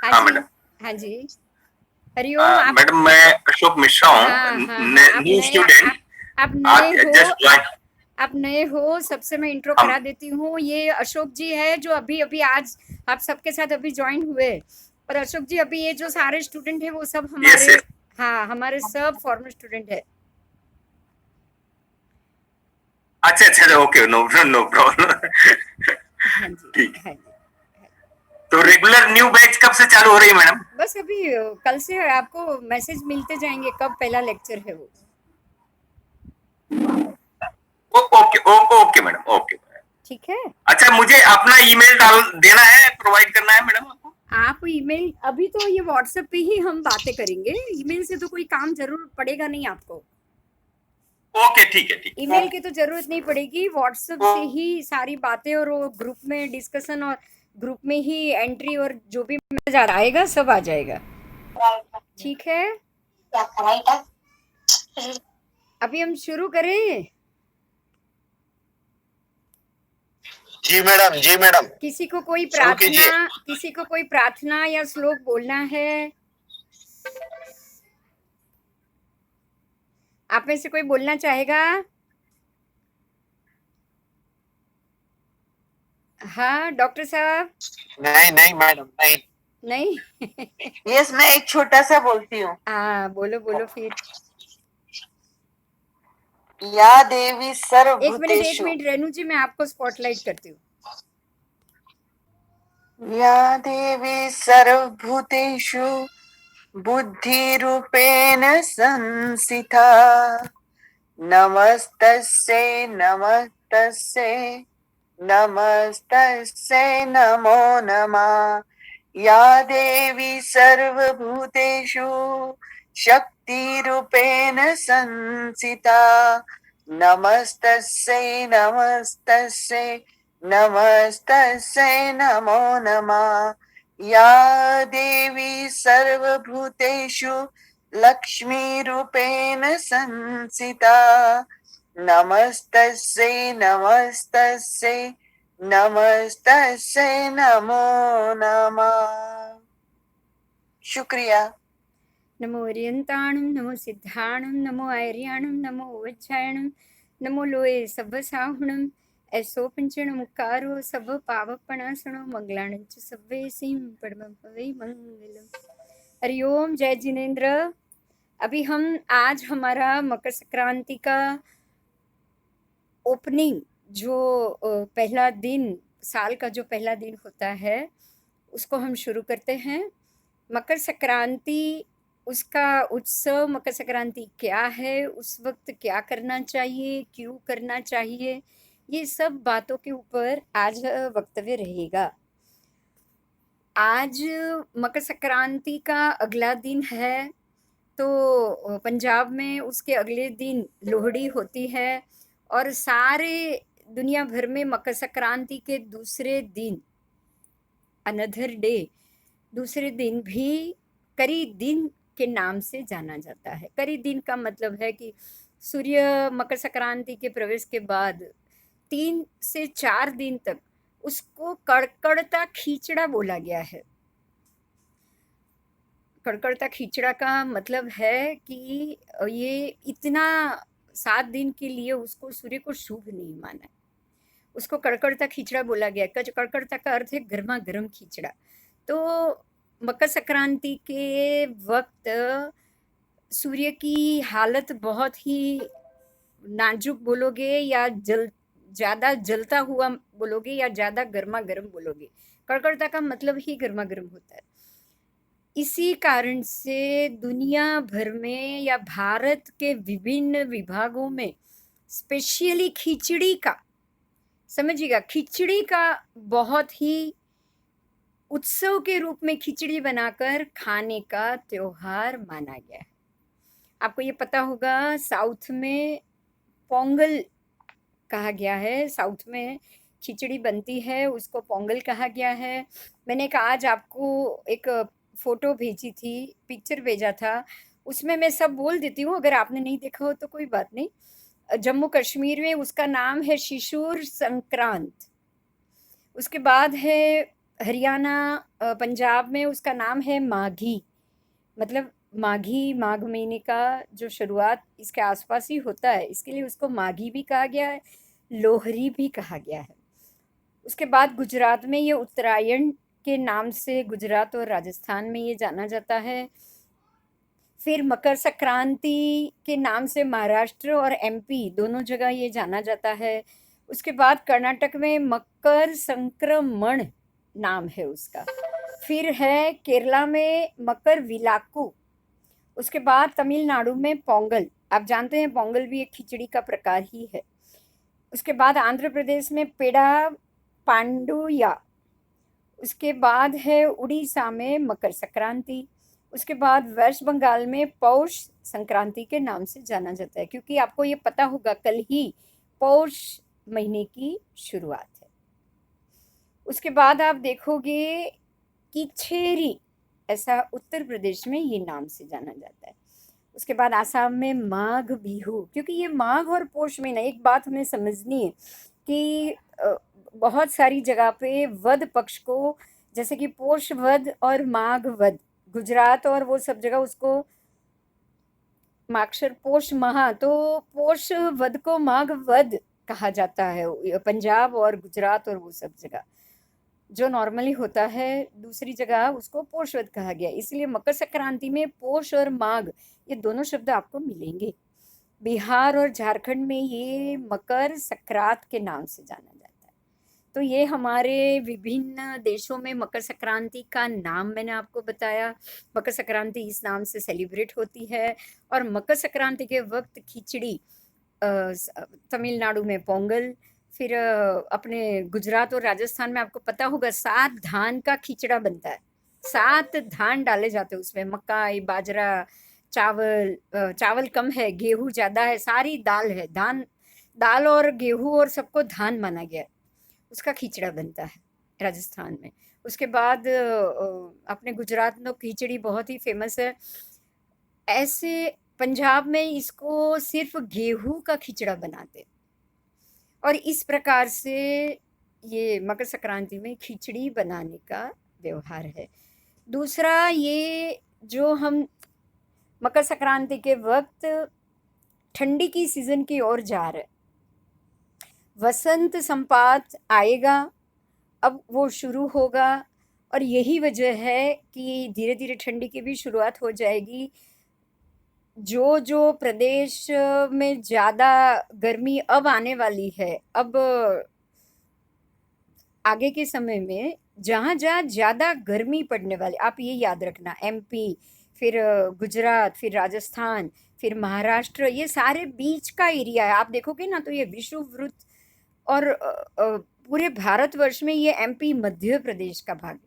हाँ हाँ जी। मैडम। हाँ जी। हरिओम। आप मैडम मैं अशोक मिश्रा हाँ हूँ, हाँ हाँ, आप न्यू नए स्टूडेंट। आप नए आज हो। Just join. आप नए हो, सबसे मैं इंट्रो हम करा देती हूँ। ये अशोक जी है जो अभी अभी आज आप सबके साथ अभी ज्वाइन हुए। और अशोक जी, अभी ये जो सारे स्टूडेंट हैं वो सब यस हमारे, यस। हाँ, हमारे सब फॉर्मर स्टूडेंट है। अच्छा अच्छा, ओके, नो नो प्रॉब्लम। हाँ जी। ठीक। हाँ जी। हाँ। तो रेगुलर न्यू बैच कब से चालू हो रही है मैडम? बस अभी कल से आपको मैसेज मिलते जाएंगे कब पहला लेक्चर है वो। Okay okay madam, okay. ठीक है। अच्छा, मुझे अपना ईमेल डाल देना है, प्रोवाइड करना है मैडम आपको? आप ईमेल, अभी तो ये व्हाट्सएप पे ही हम बातें करेंगे, ईमेल से तो कोई काम जरूर पड़ेगा नहीं आपको। ओके ठीक है, ठीक है। ईमेल की तो जरूरत नहीं पड़ेगी, व्हाट्सएप से ही सारी बातें और वो ग्रुप में डिस्कशन और ग्रुप में ही एंट्री और जो भी मैसेज आएगा सब आ जाएगा। ठीक है। अभी हम शुरू करें। जी मैडम, जी मैडम। किसी को कोई शुरू कीजिए। प्रार्थना, किसी को कोई प्रार्थना या श्लोक बोलना है? आप में से कोई बोलना चाहेगा? हाँ डॉक्टर साहब। नहीं नहीं मैडम, नहीं। नहीं। यस, मैं एक छोटा सा बोलती हूँ। हाँ बोलो बोलो फिर। या देवी एक सर्वभूतेषु। मिनट रेनू जी, मैं आपको स्पॉटलाइट करती हूँ। या देवी सर्वभूतेषु बुद्धिरूपेण संस्थिता। नमस्तस्यै नमस्तस्यै नमस्तस्यै नमो नमः। या देवी सर्वभूतेषु शक्तिरूपेण संस्थिता। नमस्तस्यै नमस्तस्यै नमस्तस्यै नमो नमः। या देवी सर्वभूतेषु लक्ष्मीरूपेण संस्थिता। नमस्तस्यै नमस्तस्यै नमस्तस्यै नमो नमः। शुक्रिया। नमो ओरियंताणम, नमो सिद्धाणम, नमो आर्याणम, नमो वज्रायणम, नमो लोए सभसाहुणम, ऐसो पंचण मुकारो सब पावपणासणो मंगलाणं च सव्वेसिं परमं पवै मंगलम। हरिओम, जय जिनेन्द्र। अभी हम आज हमारा मकर संक्रांति का ओपनिंग, जो पहला दिन, साल का जो पहला दिन होता है, उसको हम शुरू करते हैं। मकर संक्रांति, उसका उत्सव, मकर संक्रांति क्या है, उस वक्त क्या करना चाहिए, क्यों करना चाहिए, ये सब बातों के ऊपर आज वक्तव्य रहेगा। आज मकर संक्रांति का अगला दिन है, तो पंजाब में उसके अगले दिन लोहड़ी होती है। और सारे दुनिया भर में मकर संक्रांति के दूसरे दिन, अनदर डे, दूसरे दिन भी करी दिन के नाम से जाना जाता है। करी दिन का मतलब है कि सूर्य मकर संक्रांति के प्रवेश के बाद 3 से 4 दिन तक उसको कड़कड़ता खींचड़ा बोला गया है। कड़कड़ता खींचड़ा का मतलब है कि ये इतना 7 दिन के लिए उसको सूर्य को शुभ नहीं माना है, उसको कड़कड़ता खींचड़ा बोला गया। कड़कड़ता का अर्थ है गर्मा गर्म खींचड़ा। तो मकर संक्रांति के वक्त सूर्य की हालत बहुत ही नाजुक बोलोगे या ज़्यादा जलता हुआ बोलोगे या ज़्यादा गर्मा गर्म बोलोगे, कड़कड़ता का मतलब ही गर्मा गर्म होता है। इसी कारण से दुनिया भर में या भारत के विभिन्न विभागों में स्पेशली खिचड़ी का, समझिएगा, खिचड़ी का बहुत ही उत्सव के रूप में खिचड़ी बनाकर खाने का त्योहार माना गया है। आपको ये पता होगा, साउथ में पोंगल कहा गया है, साउथ में खिचड़ी बनती है, उसको पोंगल कहा गया है। मैंने कहा आज आपको एक फ़ोटो भेजी थी, पिक्चर भेजा था, उसमें मैं सब बोल देती हूँ, अगर आपने नहीं देखा हो तो कोई बात नहीं। जम्मू कश्मीर में उसका नाम है शिशुर संक्रांत। उसके बाद है हरियाणा, पंजाब में उसका नाम है माघी। मतलब माघी, माघ महीने का जो शुरुआत इसके आसपास ही होता है, इसके लिए उसको माघी भी कहा गया है, लोहरी भी कहा गया है। उसके बाद गुजरात में ये उत्तरायण के नाम से गुजरात और राजस्थान में ये जाना जाता है। फिर मकर संक्रांति के नाम से महाराष्ट्र और एमपी दोनों जगह ये जाना जाता है। उसके बाद कर्नाटक में मकर संक्रमण नाम है उसका। फिर है केरला में मकर विलाक्कू। उसके बाद तमिलनाडु में पोंगल, आप जानते हैं पोंगल भी एक खिचड़ी का प्रकार ही है। उसके बाद आंध्र प्रदेश में पेड़ा पांडुया। उसके बाद है उड़ीसा में मकर संक्रांति। उसके बाद वेस्ट बंगाल में पौष संक्रांति के नाम से जाना जाता है, क्योंकि आपको ये पता होगा कल ही पौष महीने की शुरुआत है। उसके बाद आप देखोगे कि छेरी, ऐसा उत्तर प्रदेश में ये नाम से जाना जाता है। उसके बाद आसाम में माघ बिहू, क्योंकि ये माघ और पोष महीना, एक बात हमें समझनी है कि बहुत सारी जगह पे वध पक्ष को, जैसे कि पोष वध और माघ वध, गुजरात और वो सब जगह उसको माक्षर पोष महा, तो पोष वध को माघ वध कहा जाता है पंजाब और गुजरात और वो सब जगह। जो नॉर्मली होता है दूसरी जगह उसको पोष वध कहा गया, इसलिए मकर संक्रांति में पोष और माघ ये दोनों शब्द आपको मिलेंगे। बिहार और झारखंड में ये मकर संक्रांत के नाम से जाना जाता है। तो ये हमारे विभिन्न देशों में मकर संक्रांति का नाम मैंने आपको बताया। मकर संक्रांति इस नाम से सेलिब्रेट होती है। और मकर संक्रांति के वक्त खिचड़ी, तमिलनाडु में पोंगल, फिर अपने गुजरात और राजस्थान में आपको पता होगा 7 धान का खिचड़ा बनता है। 7 धान डाले जाते हैं उसमें, मकाई, बाजरा, चावल कम है, गेहूं ज़्यादा है, सारी दाल है, दाल और गेहूं और सबको धान माना गया है। उसका खिचड़ा बनता है राजस्थान में। उसके बाद अपने गुजरात में खिचड़ी बहुत ही फेमस है। ऐसे पंजाब में इसको सिर्फ गेहूं का खिचड़ा बनाते हैं। और इस प्रकार से ये मकर संक्रांति में खिचड़ी बनाने का व्यवहार है। दूसरा, ये जो हम मकर संक्रांति के वक्त ठंडी की सीजन की ओर जा रहे हैं, वसंत संपात आएगा, अब वो शुरू होगा, और यही वजह है कि धीरे धीरे ठंडी की भी शुरुआत हो जाएगी। जो जो प्रदेश में ज़्यादा गर्मी अब आने वाली है, अब आगे के समय में जहाँ जहाँ ज़्यादा गर्मी पड़ने वाली, आप ये याद रखना, एमपी, फिर गुजरात, फिर राजस्थान, फिर महाराष्ट्र, ये सारे बीच का एरिया है। आप देखोगे ना तो ये विषुववृत्त, और पूरे भारतवर्ष में ये एमपी मध्य प्रदेश का भाग है।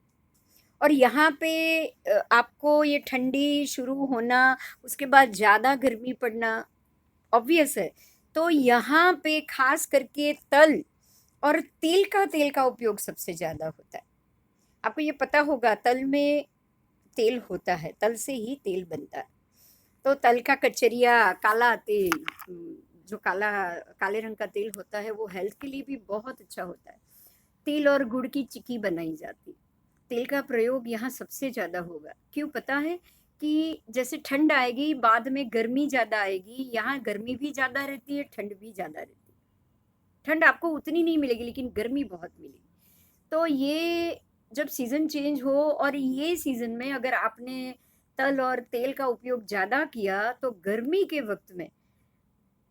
और यहाँ पे आपको ये ठंडी शुरू होना, उसके बाद ज़्यादा गर्मी पड़ना ऑब्वियस है। तो यहाँ पे खास करके तल और तेल का उपयोग सबसे ज़्यादा होता है। आपको ये पता होगा तल में तेल होता है, तल से ही तेल बनता है। तो तल का कचरिया, काला तेल, जो काले रंग का तेल होता है, वो हेल्थ के लिए भी बहुत अच्छा होता है। तिल और गुड़ की चिक्की बनाई जाती। तेल का प्रयोग यहाँ सबसे ज़्यादा होगा। क्यों पता है? कि जैसे ठंड आएगी, बाद में गर्मी ज़्यादा आएगी, यहाँ गर्मी भी ज़्यादा रहती है, ठंड भी ज़्यादा रहती है। ठंड आपको उतनी नहीं मिलेगी, लेकिन गर्मी बहुत मिलेगी। तो ये जब सीज़न चेंज हो, और ये सीज़न में अगर आपने तल और तेल का उपयोग ज़्यादा किया, तो गर्मी के वक्त में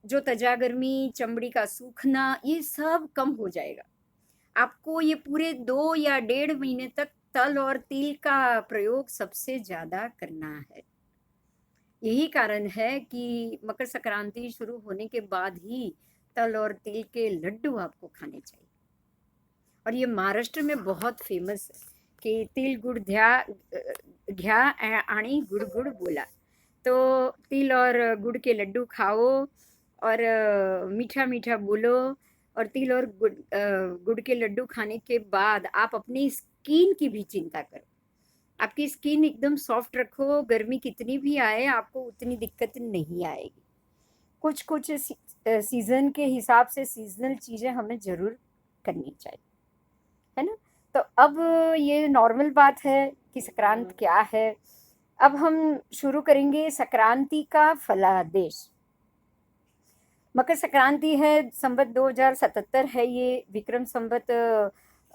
जो त्वचा गर्मी, चमड़ी का सूखना, ये सब कम हो जाएगा। आपको ये पूरे 2 या 1.5 महीने तक तल और तिल का प्रयोग सबसे ज़्यादा करना है। यही कारण है कि मकर संक्रांति शुरू होने के बाद ही तल और तिल के लड्डू आपको खाने चाहिए। और ये महाराष्ट्र में बहुत फेमस है कि तिल गुड़ घ्या आणि गुड़ गुड़ बोला। तो तिल और गुड़ के लड्डू खाओ और मीठा मीठा बोलो। और तिल और गुड़ के लड्डू खाने के बाद आप अपनी स्किन की भी चिंता करो। आपकी स्किन एकदम सॉफ्ट रखो, गर्मी कितनी भी आए आपको उतनी दिक्कत नहीं आएगी। कुछ कुछ सीज़न के हिसाब से सीजनल चीज़ें हमें ज़रूर करनी चाहिए, है ना? तो अब ये नॉर्मल बात है कि संक्रांत क्या है। अब हम शुरू करेंगे संक्रांति का फलादेश। मकर संक्रांति है, संवत 2077 है, ये विक्रम संवत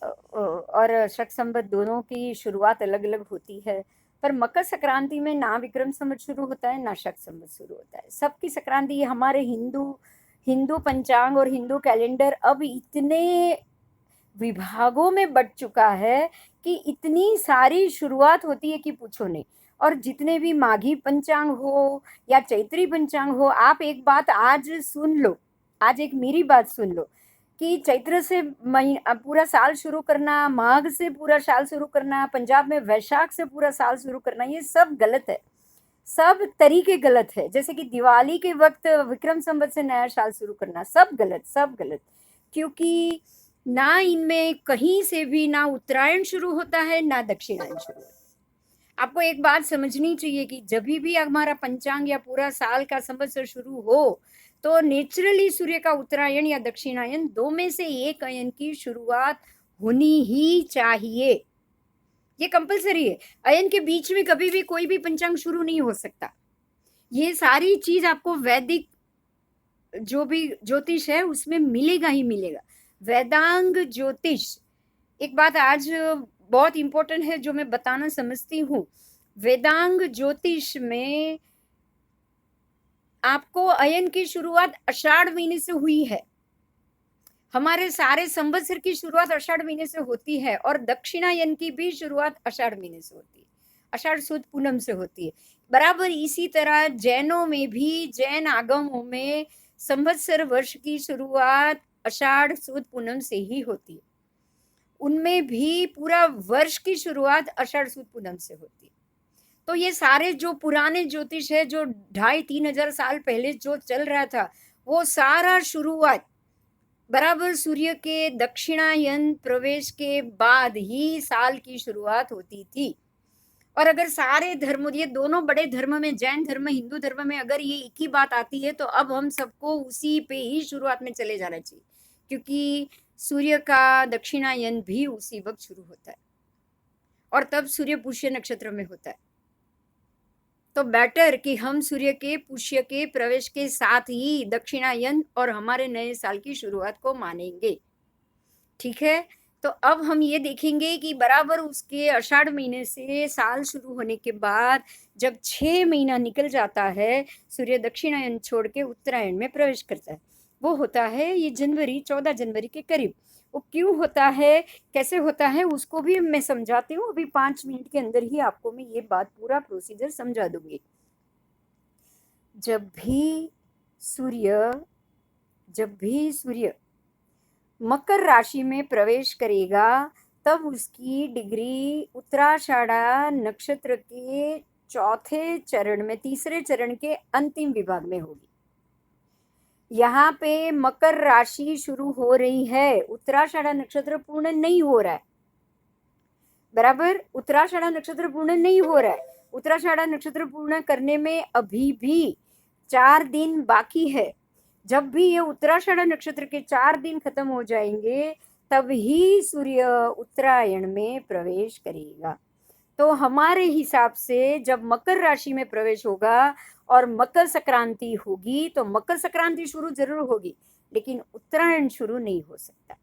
और शक संवत दोनों की शुरुआत अलग अलग होती है। पर मकर संक्रांति में ना विक्रम संवत शुरू होता है ना शक संवत शुरू होता है। सबकी संक्रांति, ये हमारे हिंदू पंचांग और हिंदू कैलेंडर अब इतने विभागों में बट चुका है कि इतनी सारी शुरुआत होती है कि पूछो नहीं। और जितने भी माघी पंचांग हो या चैत्री पंचांग हो, आप एक बात आज सुन लो, आज एक मेरी बात सुन लो कि चैत्र से पूरा साल शुरू करना, माघ से पूरा साल शुरू करना, पंजाब में वैशाख से पूरा साल शुरू करना, ये सब गलत है, सब तरीके गलत है। जैसे कि दिवाली के वक्त विक्रम संवत से नया साल शुरू करना, सब गलत, सब गलत। क्योंकि ना इनमें कहीं से भी ना उत्तरायण शुरू होता है ना दक्षिणायन शुरू होता है। आपको एक बात समझनी चाहिए कि जब भी हमारा पंचांग या पूरा साल का संवत्सर शुरू हो तो नेचुरली सूर्य का उत्तरायण या दक्षिणायन, दो में से एक अयन की शुरुआत होनी ही चाहिए। ये कंपलसरी है। अयन के बीच में कभी भी कोई भी पंचांग शुरू नहीं हो सकता। ये सारी चीज आपको वैदिक जो भी ज्योतिष है उसमें मिलेगा ही मिलेगा। वेदांग ज्योतिष, एक बात आज बहुत इंपॉर्टेंट है जो मैं बताना समझती हूँ। वेदांग ज्योतिष में आपको अयन की शुरुआत आषाढ़ महीने से हुई है। हमारे सारे संवत्सर की शुरुआत आषाढ़ महीने से होती है और दक्षिणायन की भी शुरुआत आषाढ़ महीने से होती है, आषाढ़ सुद पूनम से होती है। बराबर इसी तरह जैनों में भी, जैन आगमों में संवत्सर वर्ष की शुरुआत आषाढ़ सुद पूनम से ही होती है। उनमें भी पूरा वर्ष की शुरुआत आषाढ़ सुद पूनम से होती है। तो ये सारे जो पुराने ज्योतिष है, जो 2500-3000 साल पहले जो चल रहा था, वो सारा शुरुआत बराबर सूर्य के दक्षिणायन प्रवेश के बाद ही साल की शुरुआत होती थी। और अगर सारे धर्म, ये दोनों बड़े धर्म में, जैन धर्म, हिंदू धर्म में अगर ये एक ही बात आती है तो अब हम सबको उसी पे ही शुरुआत में चले जाना चाहिए, क्योंकि सूर्य का दक्षिणायन भी उसी वक्त शुरू होता है और तब सूर्य पुष्य नक्षत्र में होता है। तो बेटर कि हम सूर्य के पुष्य के प्रवेश के साथ ही दक्षिणायन और हमारे नए साल की शुरुआत को मानेंगे। ठीक है, तो अब हम ये देखेंगे कि बराबर उसके आषाढ़ महीने से साल शुरू होने के बाद जब 6 महीना निकल जाता है, सूर्य दक्षिणायन छोड़ के उत्तरायण में प्रवेश करता है। वो होता है ये जनवरी, 14 जनवरी के करीब। वो क्यों होता है, कैसे होता है, उसको भी मैं समझाती हूँ। अभी 5 मिनट के अंदर ही आपको मैं ये बात, पूरा प्रोसीजर समझा दूंगी। जब भी सूर्य मकर राशि में प्रवेश करेगा तब उसकी डिग्री उत्तराषाढ़ा नक्षत्र के चौथे चरण में, तीसरे चरण के अंतिम विभाग में होगी। यहाँ पे मकर राशि शुरू हो रही है, उत्तराषाढ़ा नक्षत्र पूर्ण नहीं हो रहा है। बराबर, उत्तराषाढ़ा नक्षत्र पूर्ण नहीं हो रहा है। उत्तराषाढ़ा नक्षत्र पूर्ण करने में अभी भी 4 दिन बाकी है। जब भी ये उत्तराषाढ़ा नक्षत्र के 4 दिन खत्म हो जाएंगे तब ही सूर्य उत्तरायण में प्रवेश करेगा। तो हमारे हिसाब से जब मकर राशि में प्रवेश होगा और मकर संक्रांति होगी तो मकर संक्रांति शुरू जरूर होगी, लेकिन उत्तरायण शुरू नहीं हो सकता।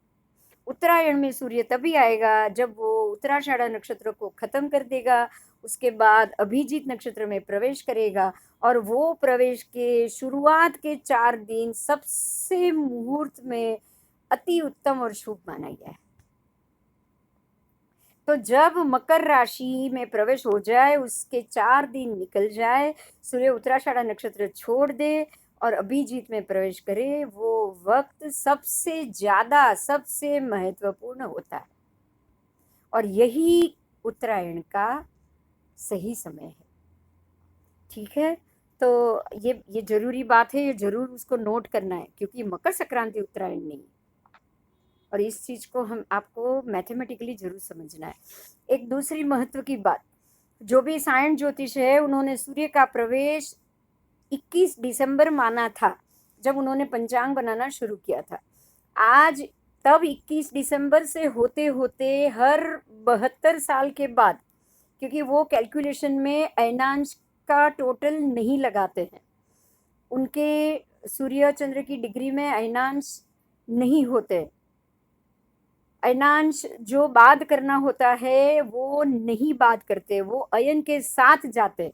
उत्तरायण में सूर्य तभी आएगा जब वो उत्तराषाढ़ा नक्षत्र को खत्म कर देगा, उसके बाद अभिजीत नक्षत्र में प्रवेश करेगा और वो प्रवेश के शुरुआत के 4 दिन सबसे मुहूर्त में अति उत्तम और शुभ माना गया है। तो जब मकर राशि में प्रवेश हो जाए, उसके 4 दिन निकल जाए, सूर्य उत्तराषाढ़ा नक्षत्र छोड़ दे और अभिजीत में प्रवेश करे, वो वक्त सबसे ज्यादा, सबसे महत्वपूर्ण होता है और यही उत्तरायण का सही समय है। ठीक है, तो ये जरूरी बात है, ये जरूर उसको नोट करना है, क्योंकि मकर संक्रांति उत्तरायण नहीं, और इस चीज को हम आपको मैथमेटिकली जरूर समझना है। एक दूसरी महत्व की बात, जो भी सायन ज्योतिष है, उन्होंने सूर्य का प्रवेश 21 दिसंबर माना था जब उन्होंने पंचांग बनाना शुरू किया था। आज तब 21 दिसंबर से होते होते हर 72 साल के बाद, क्योंकि वो कैलकुलेशन में अयनांश का टोटल नहीं लगाते हैं, उनके सूर्य चंद्र की डिग्री में अयनांश नहीं होते, अयनांश जो बात करना होता है वो नहीं बात करते, वो अयन के साथ जाते,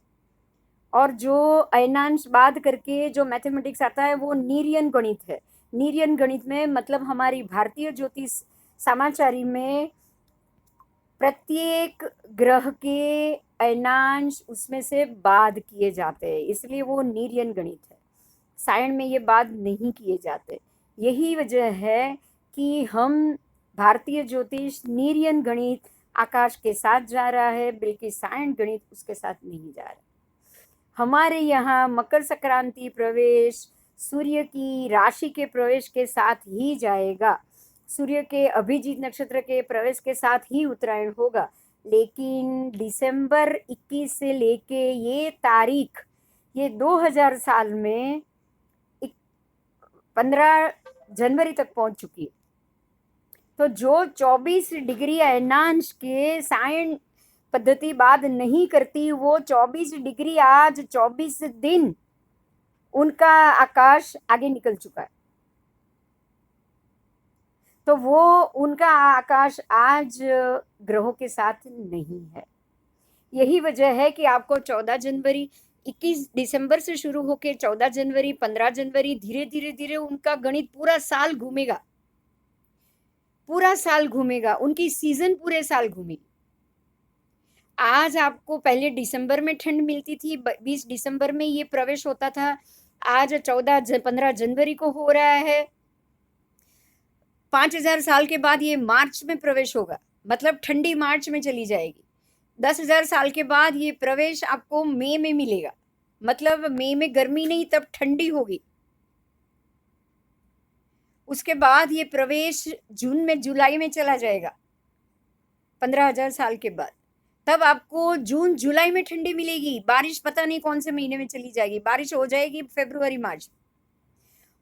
और जो अयनांश बात करके जो मैथमेटिक्स आता है वो नीरियन गणित है। नीरियन गणित में मतलब हमारी भारतीय ज्योतिष समाचारी में प्रत्येक ग्रह के अयनांश उसमें से बाद किए जाते हैं, इसलिए वो नीरियन गणित है। सायण में ये बाद नहीं किए जाते। यही वजह है कि हम भारतीय ज्योतिष नीरियन गणित आकाश के साथ जा रहा है, बल्कि सायण गणित उसके साथ नहीं जा रहा। हमारे यहाँ मकर संक्रांति प्रवेश सूर्य की राशि के प्रवेश के साथ ही जाएगा, सूर्य के अभिजीत नक्षत्र के प्रवेश के साथ ही उत्तरायण होगा, लेकिन दिसंबर 21 से लेके ये तारीख, ये 2000 साल में 15 जनवरी तक पहुंच चुकी है। तो जो 24 डिग्री अयनांश के सायण पद्धति बाद नहीं करती, वो 24 डिग्री आज 24 दिन उनका आकाश आगे निकल चुका है, तो वो उनका आकाश आज ग्रहों के साथ नहीं है। यही वजह है कि आपको 14 जनवरी 21 दिसंबर से शुरू होकर 14 जनवरी 15 जनवरी धीरे धीरे धीरे उनका गणित पूरा साल घूमेगा, पूरा साल घूमेगा, उनकी सीजन पूरे साल घूमेगी। आज आपको पहले दिसंबर में ठंड मिलती थी, 20 दिसंबर में ये प्रवेश होता था, आज 15 जनवरी को हो रहा है। 5000 साल के बाद ये मार्च में प्रवेश होगा, मतलब ठंडी मार्च में चली जाएगी। 10,000 साल के बाद ये प्रवेश आपको मई में मिलेगा, मतलब मई में गर्मी नहीं तब ठंडी होगी। उसके बाद ये प्रवेश जून में जुलाई में चला जाएगा 15,000 साल के बाद, तब आपको जून जुलाई में ठंडी मिलेगी। बारिश पता नहीं कौन से महीने में चली जाएगी, बारिश हो जाएगी फरवरी मार्च,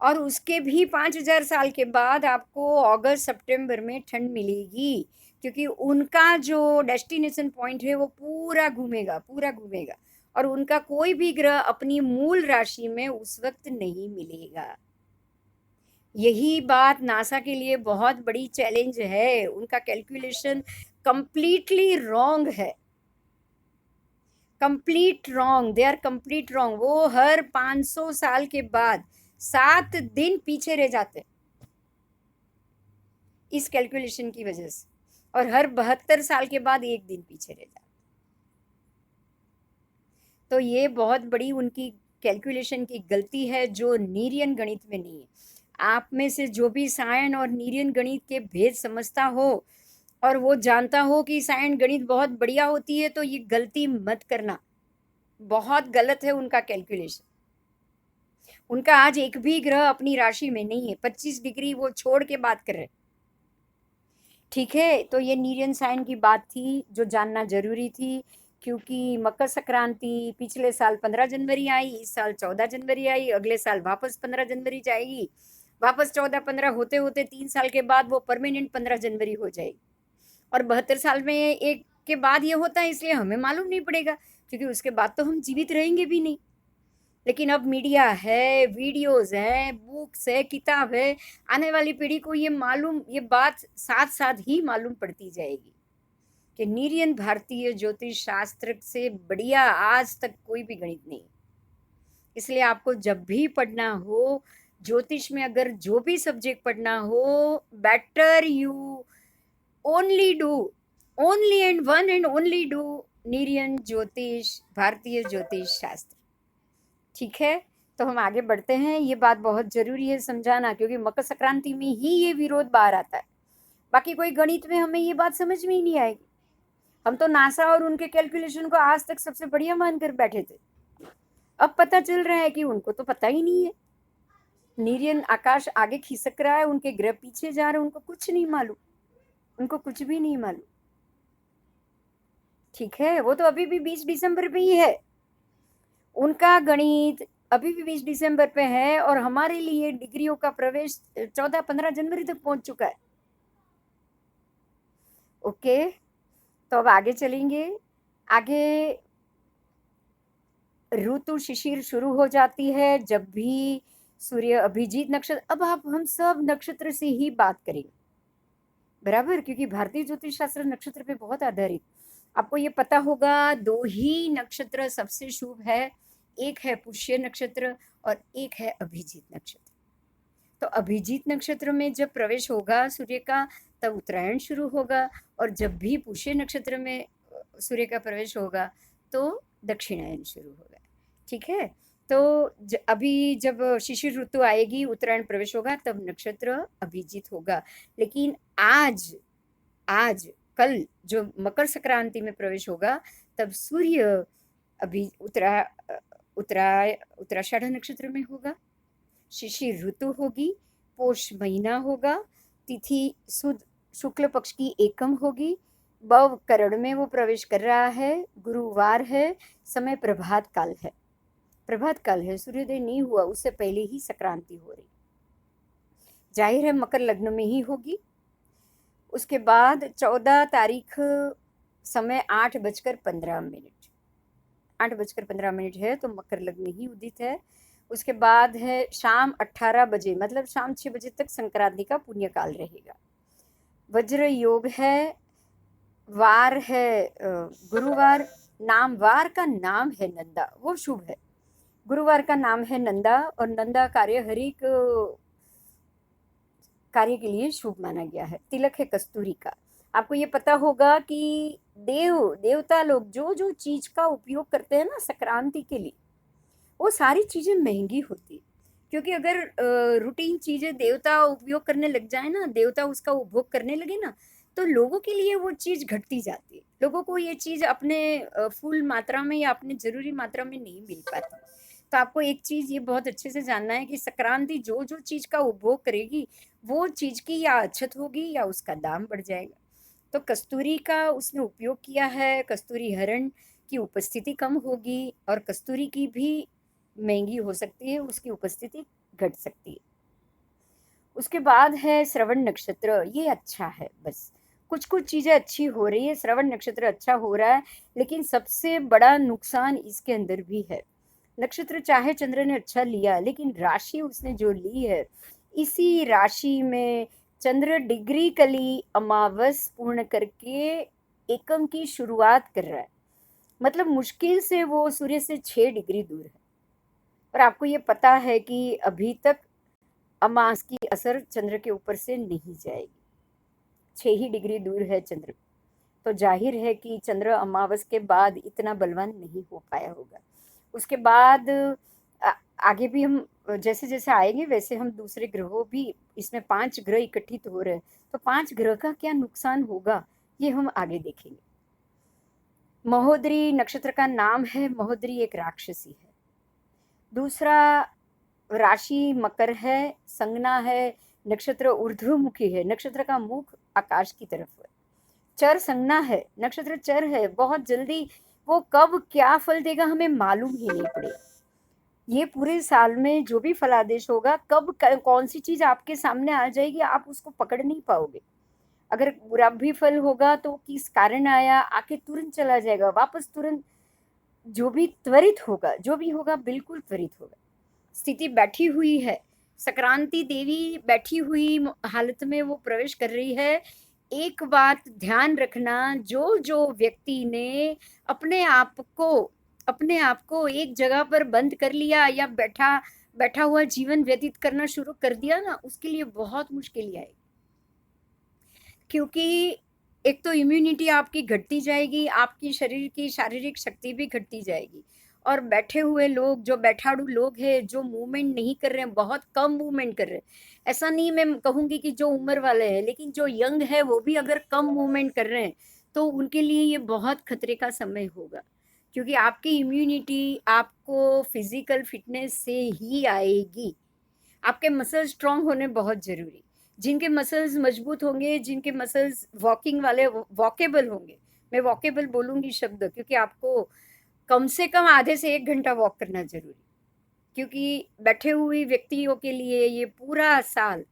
और उसके भी 5,000 साल के बाद आपको अगस्त सितंबर में ठंड मिलेगी, क्योंकि उनका जो डेस्टिनेशन पॉइंट है वो पूरा घूमेगा, पूरा घूमेगा, और उनका कोई भी ग्रह अपनी मूल राशि में उस वक्त नहीं मिलेगा। यही बात नासा के लिए बहुत बड़ी चैलेंज है, उनका कैलकुलेशन कंप्लीटली रॉन्ग है, complete wrong, they are complete wrong. वो हर 500 साल के बाद 7 दिन पीछे रह जाते इस कैलकुलेशन की वजह से, और हर 72 साल के बाद 1 दिन पीछे रह जाते। तो ये बहुत बड़ी उनकी कैलकुलेशन की गलती है जो नीरियन गणित में नहीं है। आप में से जो भी सायण और नीरियन गणित के भेद समझता हो और वो जानता हो कि सायण गणित बहुत बढ़िया होती है, तो ये गलती मत करना, बहुत गलत है उनका कैलकुलेशन। उनका आज एक भी ग्रह अपनी राशि में नहीं है, 25 डिग्री वो छोड़ के बात कर रहे। ठीक है, तो ये नीरियन सायण की बात थी जो जानना जरूरी थी, क्योंकि मकर संक्रांति पिछले साल 15 जनवरी आई, इस साल 14 जनवरी आई, अगले साल वापस 15 जनवरी जाएगी, वापस 14-15 होते होते 3 साल के बाद वो परमानेंट 15 जनवरी हो जाएगी, और 72 साल में एक के बाद ये होता है, इसलिए हमें मालूम नहीं पड़ेगा, क्योंकि उसके बाद तो हम जीवित रहेंगे भी नहीं। लेकिन अब मीडिया है, वीडियोस हैं, बुक्स है, किताब है, आने वाली पीढ़ी को ये मालूम, ये बात साथ साथ ही मालूम पड़ती जाएगी कि नीरियन भारतीय ज्योतिष शास्त्र से बढ़िया आज तक कोई भी गणित नहीं। इसलिए आपको जब भी पढ़ना हो ज्योतिष में, अगर जो भी सब्जेक्ट पढ़ना हो, better you only do, only and one and only do नीरियन ज्योतिष, भारतीय ज्योतिष शास्त्र। ठीक है, तो हम आगे बढ़ते हैं। ये बात बहुत जरूरी है समझाना, क्योंकि मकर संक्रांति में ही ये विरोध बाहर आता है, बाकी कोई गणित में हमें ये बात समझ में ही नहीं आएगी। हम तो नासा और उनके कैलकुलेशन को आज तक सबसे बढ़िया मानकर बैठे थे, अब पता चल रहा है कि उनको तो पता ही नहीं है। नीरियन आकाश आगे खिसक रहा है, उनके ग्रह पीछे जा रहे हैं, उनको कुछ नहीं मालूम, उनको कुछ भी नहीं मालूम। ठीक है, वो तो अभी भी 20 दिसंबर पे ही है, उनका गणित अभी भी 20 दिसंबर पे है, और हमारे लिए डिग्रियों का प्रवेश 14-15 जनवरी तक पहुंच चुका है। ओके, तो अब आगे चलेंगे। आगे ऋतु शिशिर शुरू हो जाती है जब भी सूर्य अभिजीत नक्षत्र, अब आप हम सब नक्षत्र से ही बात करेंगे, बराबर, क्योंकि भारतीय ज्योतिष शास्त्र नक्षत्र पे बहुत आधारित। आपको ये पता होगा दो ही नक्षत्र सबसे शुभ है, एक है पुष्य नक्षत्र और एक है अभिजीत नक्षत्र। तो अभिजीत नक्षत्र में जब प्रवेश होगा सूर्य का तब उत्तरायण शुरू होगा, और जब भी पुष्य नक्षत्र में सूर्य का प्रवेश होगा तो दक्षिणायन शुरू होगा। ठीक है, तो अभी जब शिशिर ऋतु आएगी, उत्तरायण प्रवेश होगा, तब नक्षत्र अभिजीत होगा। लेकिन आज आज कल जो मकर संक्रांति में प्रवेश होगा तब सूर्य अभी उत्तराषाढ़ नक्षत्र में होगा, शिशिर ऋतु होगी, पोष महीना होगा, तिथि सुद शुक्ल पक्ष की एकम होगी, बव करण में वो प्रवेश कर रहा है, गुरुवार है, समय प्रभात काल है। प्रभात काल है, सूर्योदय नहीं हुआ उससे पहले ही संक्रांति हो रही, जाहिर है मकर लग्न में ही होगी। उसके बाद 14 तारीख समय 8:15, 8:15 है, तो मकर लग्न ही उदित है। उसके बाद है शाम 18 बजे, मतलब शाम 6 बजे तक संक्रांति का पुण्य काल रहेगा। वज्र योग है, वार है गुरुवार, वार का नाम है नंदा, वो शुभ है। गुरुवार का नाम है नंदा, और नंदा कार्य हर एक कार्य के लिए शुभ माना गया है। तिलक है कस्तूरी का। आपको ये पता होगा कि देवता लोग जो जो चीज का उपयोग करते हैं ना संक्रांति के लिए, वो सारी चीजें महंगी होती, क्योंकि अगर रूटीन चीजें देवता उपयोग करने लग जाए ना, देवता उसका उपभोग करने लगे ना, तो लोगों के लिए वो चीज घटती जाती है। लोगों को ये चीज अपने फुल मात्रा में या अपने जरूरी मात्रा में नहीं मिल पाती। तो आपको एक चीज ये बहुत अच्छे से जानना है कि संक्रांति जो जो चीज का उपभोग करेगी वो चीज की या अछत होगी या उसका दाम बढ़ जाएगा। तो कस्तूरी का उसने उपयोग किया है, कस्तूरी हरण की उपस्थिति कम होगी और कस्तूरी की भी महंगी हो सकती है, उसकी उपस्थिति घट सकती है। उसके बाद है श्रवण नक्षत्र, ये अच्छा है, बस कुछ कुछ चीजें अच्छी हो रही है, श्रवण नक्षत्र अच्छा हो रहा है, लेकिन सबसे बड़ा नुकसान इसके अंदर भी है। नक्षत्र चाहे चंद्र ने अच्छा लिया, लेकिन राशि उसने जो ली है, इसी राशि में चंद्र डिग्री कली अमावस पूर्ण करके एकम की शुरुआत कर रहा है, मतलब मुश्किल से वो सूर्य से 6 डिग्री दूर है। और आपको ये पता है कि अभी तक अमास की असर चंद्र के ऊपर से नहीं जाएगी, 6 ही डिग्री दूर है चंद्र, तो जाहिर है कि चंद्र अमावस के बाद इतना बलवान नहीं हो पाया होगा। उसके बाद आगे भी हम जैसे जैसे आएंगे वैसे हम दूसरे ग्रहों भी, इसमें 5 ग्रह इकट्ठित हो रहे हैं, तो 5 ग्रह का क्या नुकसान होगा ये हम आगे देखेंगे। महोदरी नक्षत्र का नाम है, महोदरी एक राक्षसी है। दूसरा राशि मकर है, संज्ञा है, नक्षत्र ऊर्ध्वमुखी है, नक्षत्र का मुख आकाश की तरफ है। चर संज्ञा है, नक्षत्र चर है, बहुत जल्दी वो कब क्या फल देगा हमें मालूम ही नहीं पड़ेगा। ये पूरे साल में जो भी फलादेश होगा, कब कौन सी चीज आपके सामने आ जाएगी आप उसको पकड़ नहीं पाओगे। अगर बुरा भी फल होगा तो किस कारण आया, आके तुरंत चला जाएगा वापस, तुरंत जो भी त्वरित होगा, जो भी होगा बिल्कुल त्वरित होगा। स्थिति बैठी हुई है, संक्रांति देवी बैठी हुई हालत में वो प्रवेश कर रही है। एक बात ध्यान रखना, जो जो व्यक्ति ने अपने आप को एक जगह पर बंद कर लिया या बैठा हुआ जीवन व्यतीत करना शुरू कर दिया ना, उसके लिए बहुत मुश्किल आएगी, क्योंकि एक तो इम्यूनिटी आपकी घटती जाएगी, आपकी शरीर की शारीरिक शक्ति भी घटती जाएगी, और बैठे हुए लोग, जो बैठाड़ू लोग हैं, जो मूवमेंट नहीं कर रहे हैं, बहुत कम मूवमेंट कर रहे हैं, ऐसा नहीं मैं कहूँगी कि जो उम्र वाले हैं, लेकिन जो यंग है वो भी अगर कम मूवमेंट कर रहे हैं तो उनके लिए ये बहुत खतरे का समय होगा, क्योंकि आपकी इम्यूनिटी आपको फिजिकल फिटनेस से ही आएगी। आपके मसल्स स्ट्रांग होने बहुत जरूरी, जिनके मसल्स मजबूत होंगे, जिनके मसल्स वॉकिंग वाले वॉकेबल होंगे, मैं वॉकेबल बोलूँगी शब्द, क्योंकि आपको कम से कम आधे से 1 घंटा वॉक करना जरूरी, क्योंकि बैठे हुए व्यक्तियों के लिए ये पूरा साल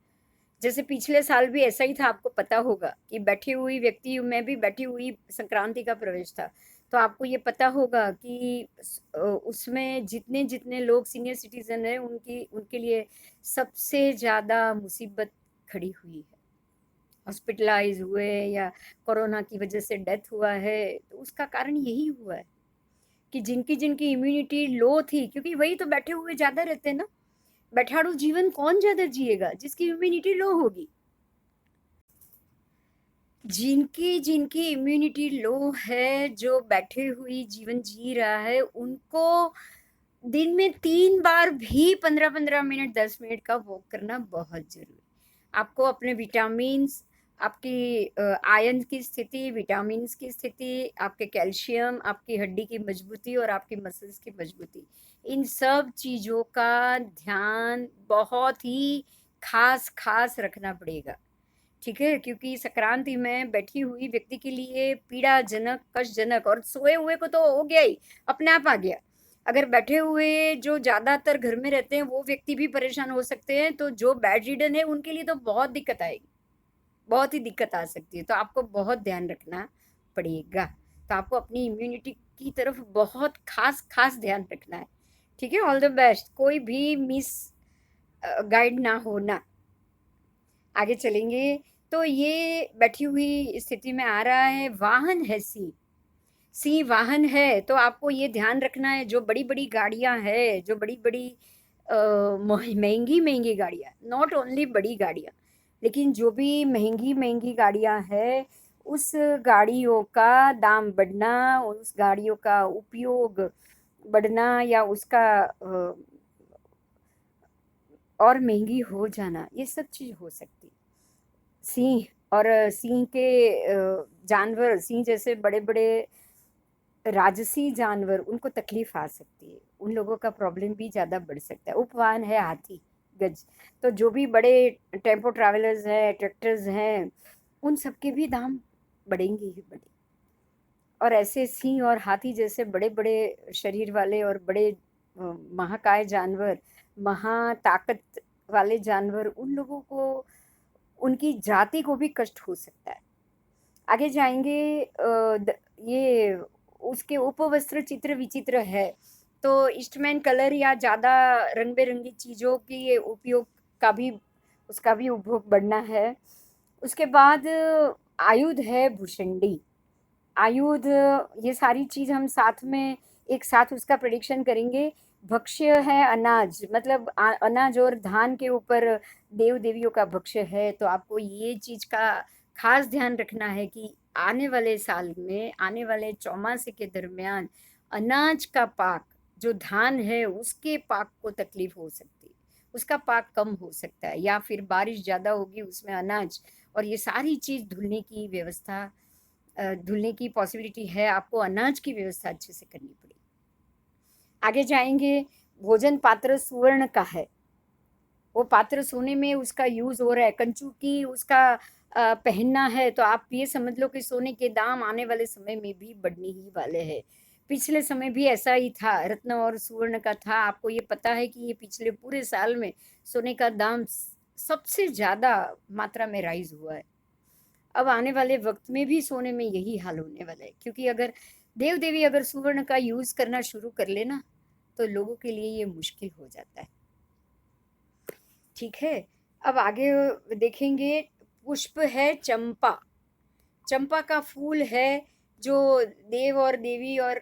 जैसे पिछले साल भी ऐसा ही था, आपको पता होगा कि बैठी हुई व्यक्ति में भी बैठी हुई संक्रांति का प्रवेश था। तो आपको ये पता होगा कि उसमें जितने जितने लोग सीनियर सिटीजन हैं उनके लिए सबसे ज़्यादा मुसीबत खड़ी हुई है। हॉस्पिटलाइज हुए या कोरोना की वजह से डेथ हुआ है, तो उसका कारण यही हुआ है कि जिनकी जिनकी इम्यूनिटी लो थी, क्योंकि वही तो बैठे हुए ज़्यादा रहते हैं ना। बैठाड़ू जीवन कौन ज़्यादा जिएगा? जिसकी इम्यूनिटी लो होगी। जिनकी जिनकी इम्यूनिटी लो है, जो बैठे हुई जीवन जी रहा है, उनको दिन में 3 बार भी 15-15 मिनट 10 मिनट का वॉक करना बहुत ज़रूरी है। आपको अपने विटामिन्स, आपकी आयरन की स्थिति, विटामिन्स की स्थिति, आपके कैल्शियम, आपकी हड्डी की मजबूती और आपकी मसल्स की मजबूती, इन सब चीज़ों का ध्यान बहुत ही खास खास रखना पड़ेगा। ठीक है? क्योंकि संक्रांति में बैठी हुई व्यक्ति के लिए पीड़ाजनक, कष्टजनक, और सोए हुए को तो हो गया ही, अपने आप आ गया। अगर बैठे हुए जो ज़्यादातर घर में रहते हैं वो व्यक्ति भी परेशान हो सकते हैं, तो जो बेड रिडन है उनके लिए तो बहुत दिक्कत आएगी, बहुत ही दिक्कत आ सकती है। तो आपको बहुत ध्यान रखना पड़ेगा। तो आपको अपनी इम्यूनिटी की तरफ बहुत खास खास ध्यान रखना है। ठीक है? All the best. कोई भी मिस गाइड ना होना। आगे चलेंगे तो ये बैठी हुई स्थिति में आ रहा है, वाहन है सिंह। सिंह वाहन है, तो आपको ये ध्यान रखना है, जो बड़ी बड़ी गाड़ियां है, जो बड़ी बड़ी महंगी महंगी गाड़ियां, नॉट ओनली बड़ी गाड़ियां, लेकिन जो भी महंगी महंगी गाड़ियां है, उस गाड़ियों का दाम बढ़ना, उस गाड़ियों का उपयोग बढ़ना या उसका और महंगी हो जाना, ये सब चीज़ हो सकती है। सिंह और सिंह के जानवर, सिंह जैसे बड़े बड़े राजसी जानवर, उनको तकलीफ आ सकती है, उन लोगों का प्रॉब्लम भी ज़्यादा बढ़ सकता है। उपवाहन है हाथी, गज, तो जो भी बड़े टेम्पो ट्रैवलर्स हैं, ट्रैक्टर्स हैं, उन सब के भी दाम बढ़ेंगे ही बढ़ेंगे। और ऐसे सिंह और हाथी जैसे बड़े बड़े शरीर वाले और बड़े महाकाय जानवर, महाताकत वाले जानवर, उन लोगों को, उनकी जाति को भी कष्ट हो सकता है। आगे जाएंगे ये उसके उपवस्त्र चित्र विचित्र है, तो ईस्टमैन कलर या ज़्यादा रंग बिरंगी चीज़ों की उपयोग का भी, उसका भी उपभोग बढ़ना है। उसके बाद आयुध है भुषंडी। आयुध, ये सारी चीज़ हम साथ में एक साथ उसका प्रेडिक्शन करेंगे। भक्ष्य है अनाज, मतलब अनाज और धान के ऊपर देव देवियों का भक्ष्य है। तो आपको ये चीज़ का खास ध्यान रखना है कि आने वाले साल में, आने वाले चौमासे के दरमियान अनाज का पाक, जो धान है उसके पाक को तकलीफ हो सकती है, उसका पाक कम हो सकता है, या फिर बारिश ज़्यादा होगी उसमें अनाज, और ये सारी चीज़ धुलने की व्यवस्था, धुलने की पॉसिबिलिटी है, आपको अनाज की व्यवस्था अच्छे से करनी पड़ेगी। आगे जाएंगे, भोजन पात्र सुवर्ण का है, वो पात्र सोने में उसका यूज़ हो रहा है, कंचू की उसका पहनना है, तो आप ये समझ लो कि सोने के दाम आने वाले समय में भी बढ़ने ही वाले हैं। पिछले समय भी ऐसा ही था, रत्न और सुवर्ण का था। आपको ये पता है कि ये पिछले पूरे साल में सोने का दाम सबसे ज़्यादा मात्रा में राइज हुआ है। अब आने वाले वक्त में भी सोने में यही हाल होने वाला है, क्योंकि अगर देव देवी अगर सुवर्ण का यूज़ करना शुरू कर लेना, तो लोगों के लिए ये मुश्किल हो जाता है। ठीक है? अब आगे देखेंगे, पुष्प है चंपा। चंपा का फूल है, जो देव और देवी और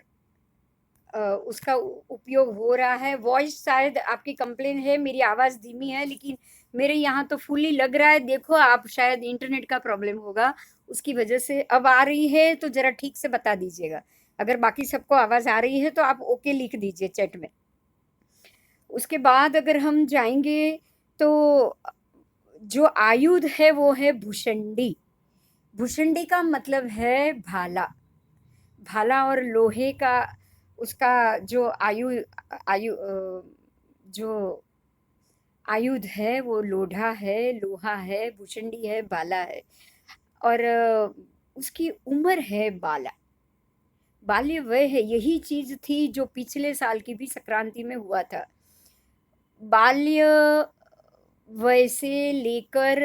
उसका उपयोग हो रहा है। वॉइस शायद आपकी कंप्लेन है, मेरी आवाज़ धीमी है, लेकिन मेरे यहाँ तो फुल्ली लग रहा है। देखो आप, शायद इंटरनेट का प्रॉब्लम होगा, उसकी वजह से। अब आ रही है तो ज़रा ठीक से बता दीजिएगा। अगर बाकी सबको आवाज़ आ रही है तो आप ओके लिख दीजिए चैट में। उसके बाद अगर हम जाएंगे तो जो आयुध है वो है भुषंडी। भुषंडी का मतलब है भाला। भाला और लोहे का उसका जो आयु जो आयुध है वो लोढ़ा है, लोहा है, भुषंडी है, भाला है, और उसकी उम्र है बाला। बाल्य वह है, यही चीज थी जो पिछले साल की भी संक्रांति में हुआ था। बाल्य वैसे लेकर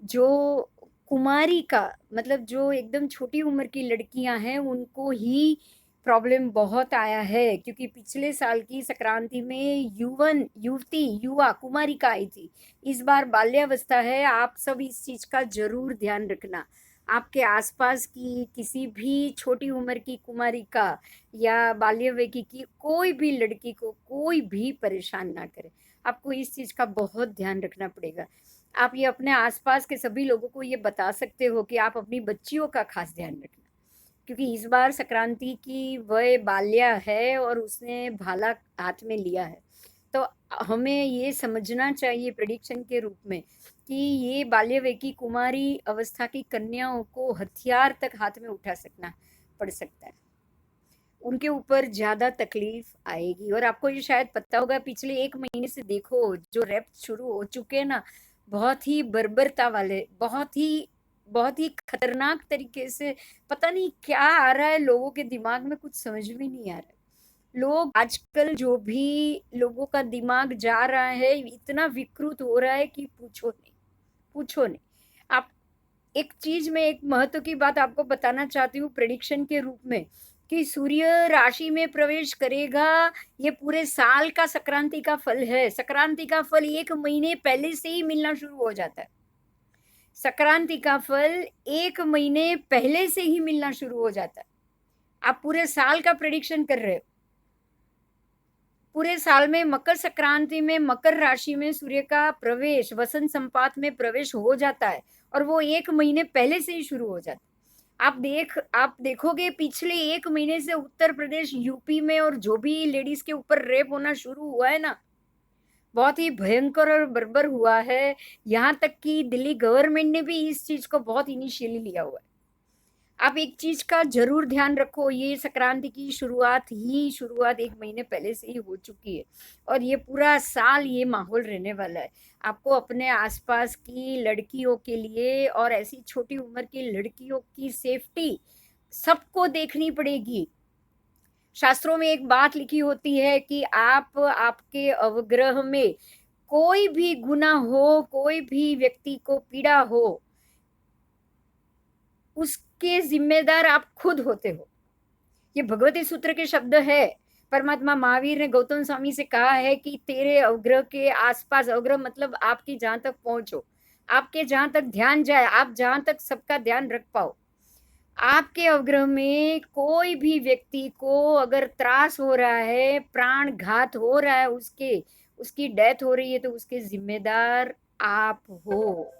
जो कुमारी का मतलब जो एकदम छोटी उम्र की लड़कियां हैं उनको ही प्रॉब्लम बहुत आया है, क्योंकि पिछले साल की संक्रांति में युवन युवती युवा कुमारी का आई थी। इस बार बाल्यावस्था है। आप सब इस चीज का जरूर ध्यान रखना। आपके आसपास की किसी भी छोटी उम्र की कुमारी का या बाल्यविकी की कोई भी लड़की को कोई भी परेशान ना करे। आपको इस चीज का बहुत ध्यान रखना पड़ेगा। आप ये अपने आसपास के सभी लोगों को ये बता सकते हो कि आप अपनी बच्चियों का खास ध्यान रखना, क्योंकि इस बार संक्रांति की वह बाल्या है और उसने भाला हाथ में लिया है। तो हमें ये समझना चाहिए प्रेडिक्शन के रूप में कि ये बाल्यविकी कुमारी अवस्था की कन्याओं को हथियार तक हाथ में उठा सकना पड़ सकता है। उनके ऊपर ज्यादा तकलीफ आएगी। और आपको ये शायद पता होगा, पिछले 1 महीने से देखो जो रैप शुरू हो चुके हैं ना, बहुत ही बर्बरता वाले, बहुत ही खतरनाक तरीके से। पता नहीं क्या आ रहा है लोगों के दिमाग में, कुछ समझ में नहीं आ रहा है। लोग आजकल जो भी लोगों का दिमाग जा रहा है इतना विकृत हो रहा है कि पूछो नहीं, पूछो नहीं। आप एक चीज में एक महत्व की बात आपको बताना चाहती हूँ प्रेडिक्शन के रूप में, कि सूर्य राशि में प्रवेश करेगा। ये पूरे साल का संक्रांति का फल है। संक्रांति का फल 1 महीने पहले से ही मिलना शुरू हो जाता है। संक्रांति का फल 1 महीने पहले से ही मिलना शुरू हो जाता है। आप पूरे साल का प्रेडिक्शन कर रहे हो। पूरे साल में मकर संक्रांति में मकर राशि में सूर्य का प्रवेश वसंत संपात में प्रवेश हो जाता है, और वो 1 महीने पहले से ही शुरू हो जाता है। आप देखोगे पिछले 1 महीने से उत्तर प्रदेश यूपी में और जो भी लेडीज के ऊपर रेप होना शुरू हुआ है ना, बहुत ही भयंकर और बर्बर हुआ है। यहाँ तक कि दिल्ली गवर्नमेंट ने भी इस चीज को बहुत इनिशियली लिया हुआ है। आप एक चीज का जरूर ध्यान रखो, ये संक्रांति की शुरुआत 1 महीने पहले से ही हो चुकी है, और ये पूरा साल ये माहौल रहने वाला है। आपको अपने आसपास की लड़कियों के लिए और ऐसी छोटी उम्र की लड़कियों की सेफ्टी सबको देखनी पड़ेगी। शास्त्रों में एक बात लिखी होती है कि आपके अवग्रह में कोई भी गुनाह हो, कोई भी व्यक्ति को पीड़ा हो, उसके जिम्मेदार आप खुद होते हो। ये भगवती सूत्र के शब्द है। परमात्मा महावीर ने गौतम स्वामी से कहा है कि तेरे अवग्रह के आसपास, अवग्रह मतलब आपकी जहां तक पहुंचो, आपके जहां तक ध्यान जाए, आप जहां तक सबका ध्यान रख पाओ। आपके अवग्रह में कोई भी व्यक्ति को अगर त्रास हो रहा है, प्राण घात हो रहा है, उसकी डेथ हो रही है, तो उसके जिम्मेदार आप हो।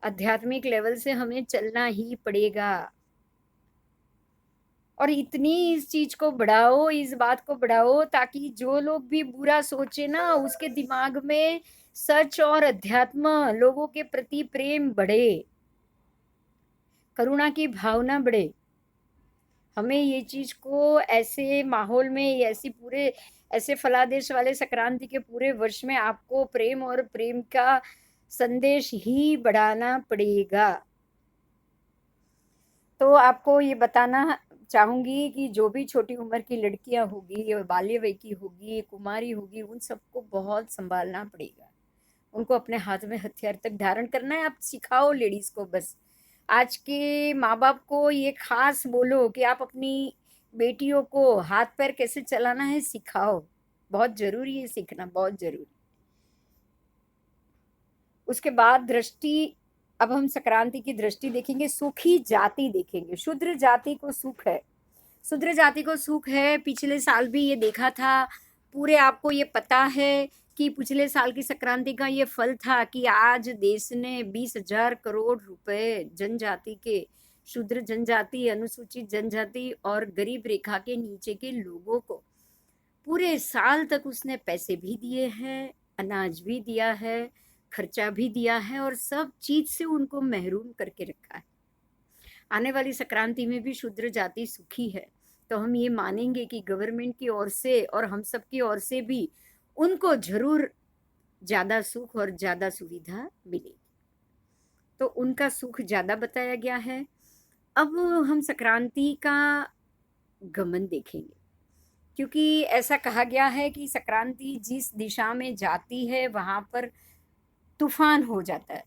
आध्यात्मिक लेवल से हमें चलना ही पड़ेगा। और इतनी इस चीज को बढ़ाओ, इस बात को बढ़ाओ, ताकि जो लोग भी बुरा सोचे ना, उसके दिमाग में सच और अध्यात्म, लोगों के प्रति प्रेम बढ़े, करुणा की भावना बढ़े। हमें ये चीज को ऐसे माहौल में, ऐसे फलादेश वाले संक्रांति के पूरे वर्ष में आपको प्रेम और प्रेम का संदेश ही बढ़ाना पड़ेगा। तो आपको ये बताना चाहूंगी कि जो भी छोटी उम्र की लड़कियां होगी, बाल्यविकी होगी, कुमारी होगी, उन सबको बहुत संभालना पड़ेगा। उनको अपने हाथ में हथियार तक धारण करना है। आप सिखाओ लेडीज को, बस आज के माँ बाप को ये खास बोलो कि आप अपनी बेटियों को हाथ पैर कैसे चलाना है सिखाओ। बहुत जरूरी है सीखना, बहुत जरूरी। उसके बाद दृष्टि, अब हम संक्रांति की दृष्टि देखेंगे, सुखी जाति देखेंगे। शूद्र जाति को सुख है, शूद्र जाति को सुख है। पिछले साल भी ये देखा था। पूरे आपको ये पता है कि पिछले साल की संक्रांति का ये फल था कि आज देश ने 20,000 करोड़ रुपए जनजाति के, शूद्र जनजाति, अनुसूचित जनजाति और गरीब रेखा के नीचे के लोगों को पूरे साल तक उसने पैसे भी दिए हैं, अनाज भी दिया है, खर्चा भी दिया है, और सब चीज से उनको महरूम करके रखा है। आने वाली संक्रांति में भी शूद्र जाति सुखी है, तो हम ये मानेंगे कि गवर्नमेंट की ओर से और हम सब की ओर से भी उनको जरूर ज्यादा सुख और ज्यादा सुविधा मिलेगी। तो उनका सुख ज्यादा बताया गया है। अब हम संक्रांति का गमन देखेंगे क्योंकि ऐसा कहा गया है कि संक्रांति जिस दिशा में जाती है वहाँ पर तूफान हो जाता है,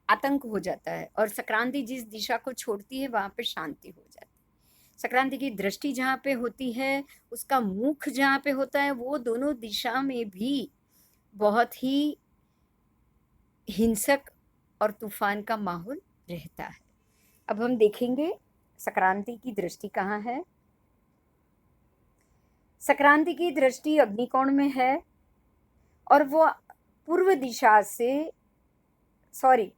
आतंक हो जाता है, और संक्रांति जिस दिशा को छोड़ती है वहाँ पे शांति हो जाती है। संक्रांति की दृष्टि जहाँ पे होती है, उसका मुख जहाँ पे होता है, वो दोनों दिशा में भी बहुत ही हिंसक और तूफान का माहौल रहता है। अब हम देखेंगे संक्रांति की दृष्टि कहाँ है। संक्रांति की दृष्टि अग्निकोण में है और वो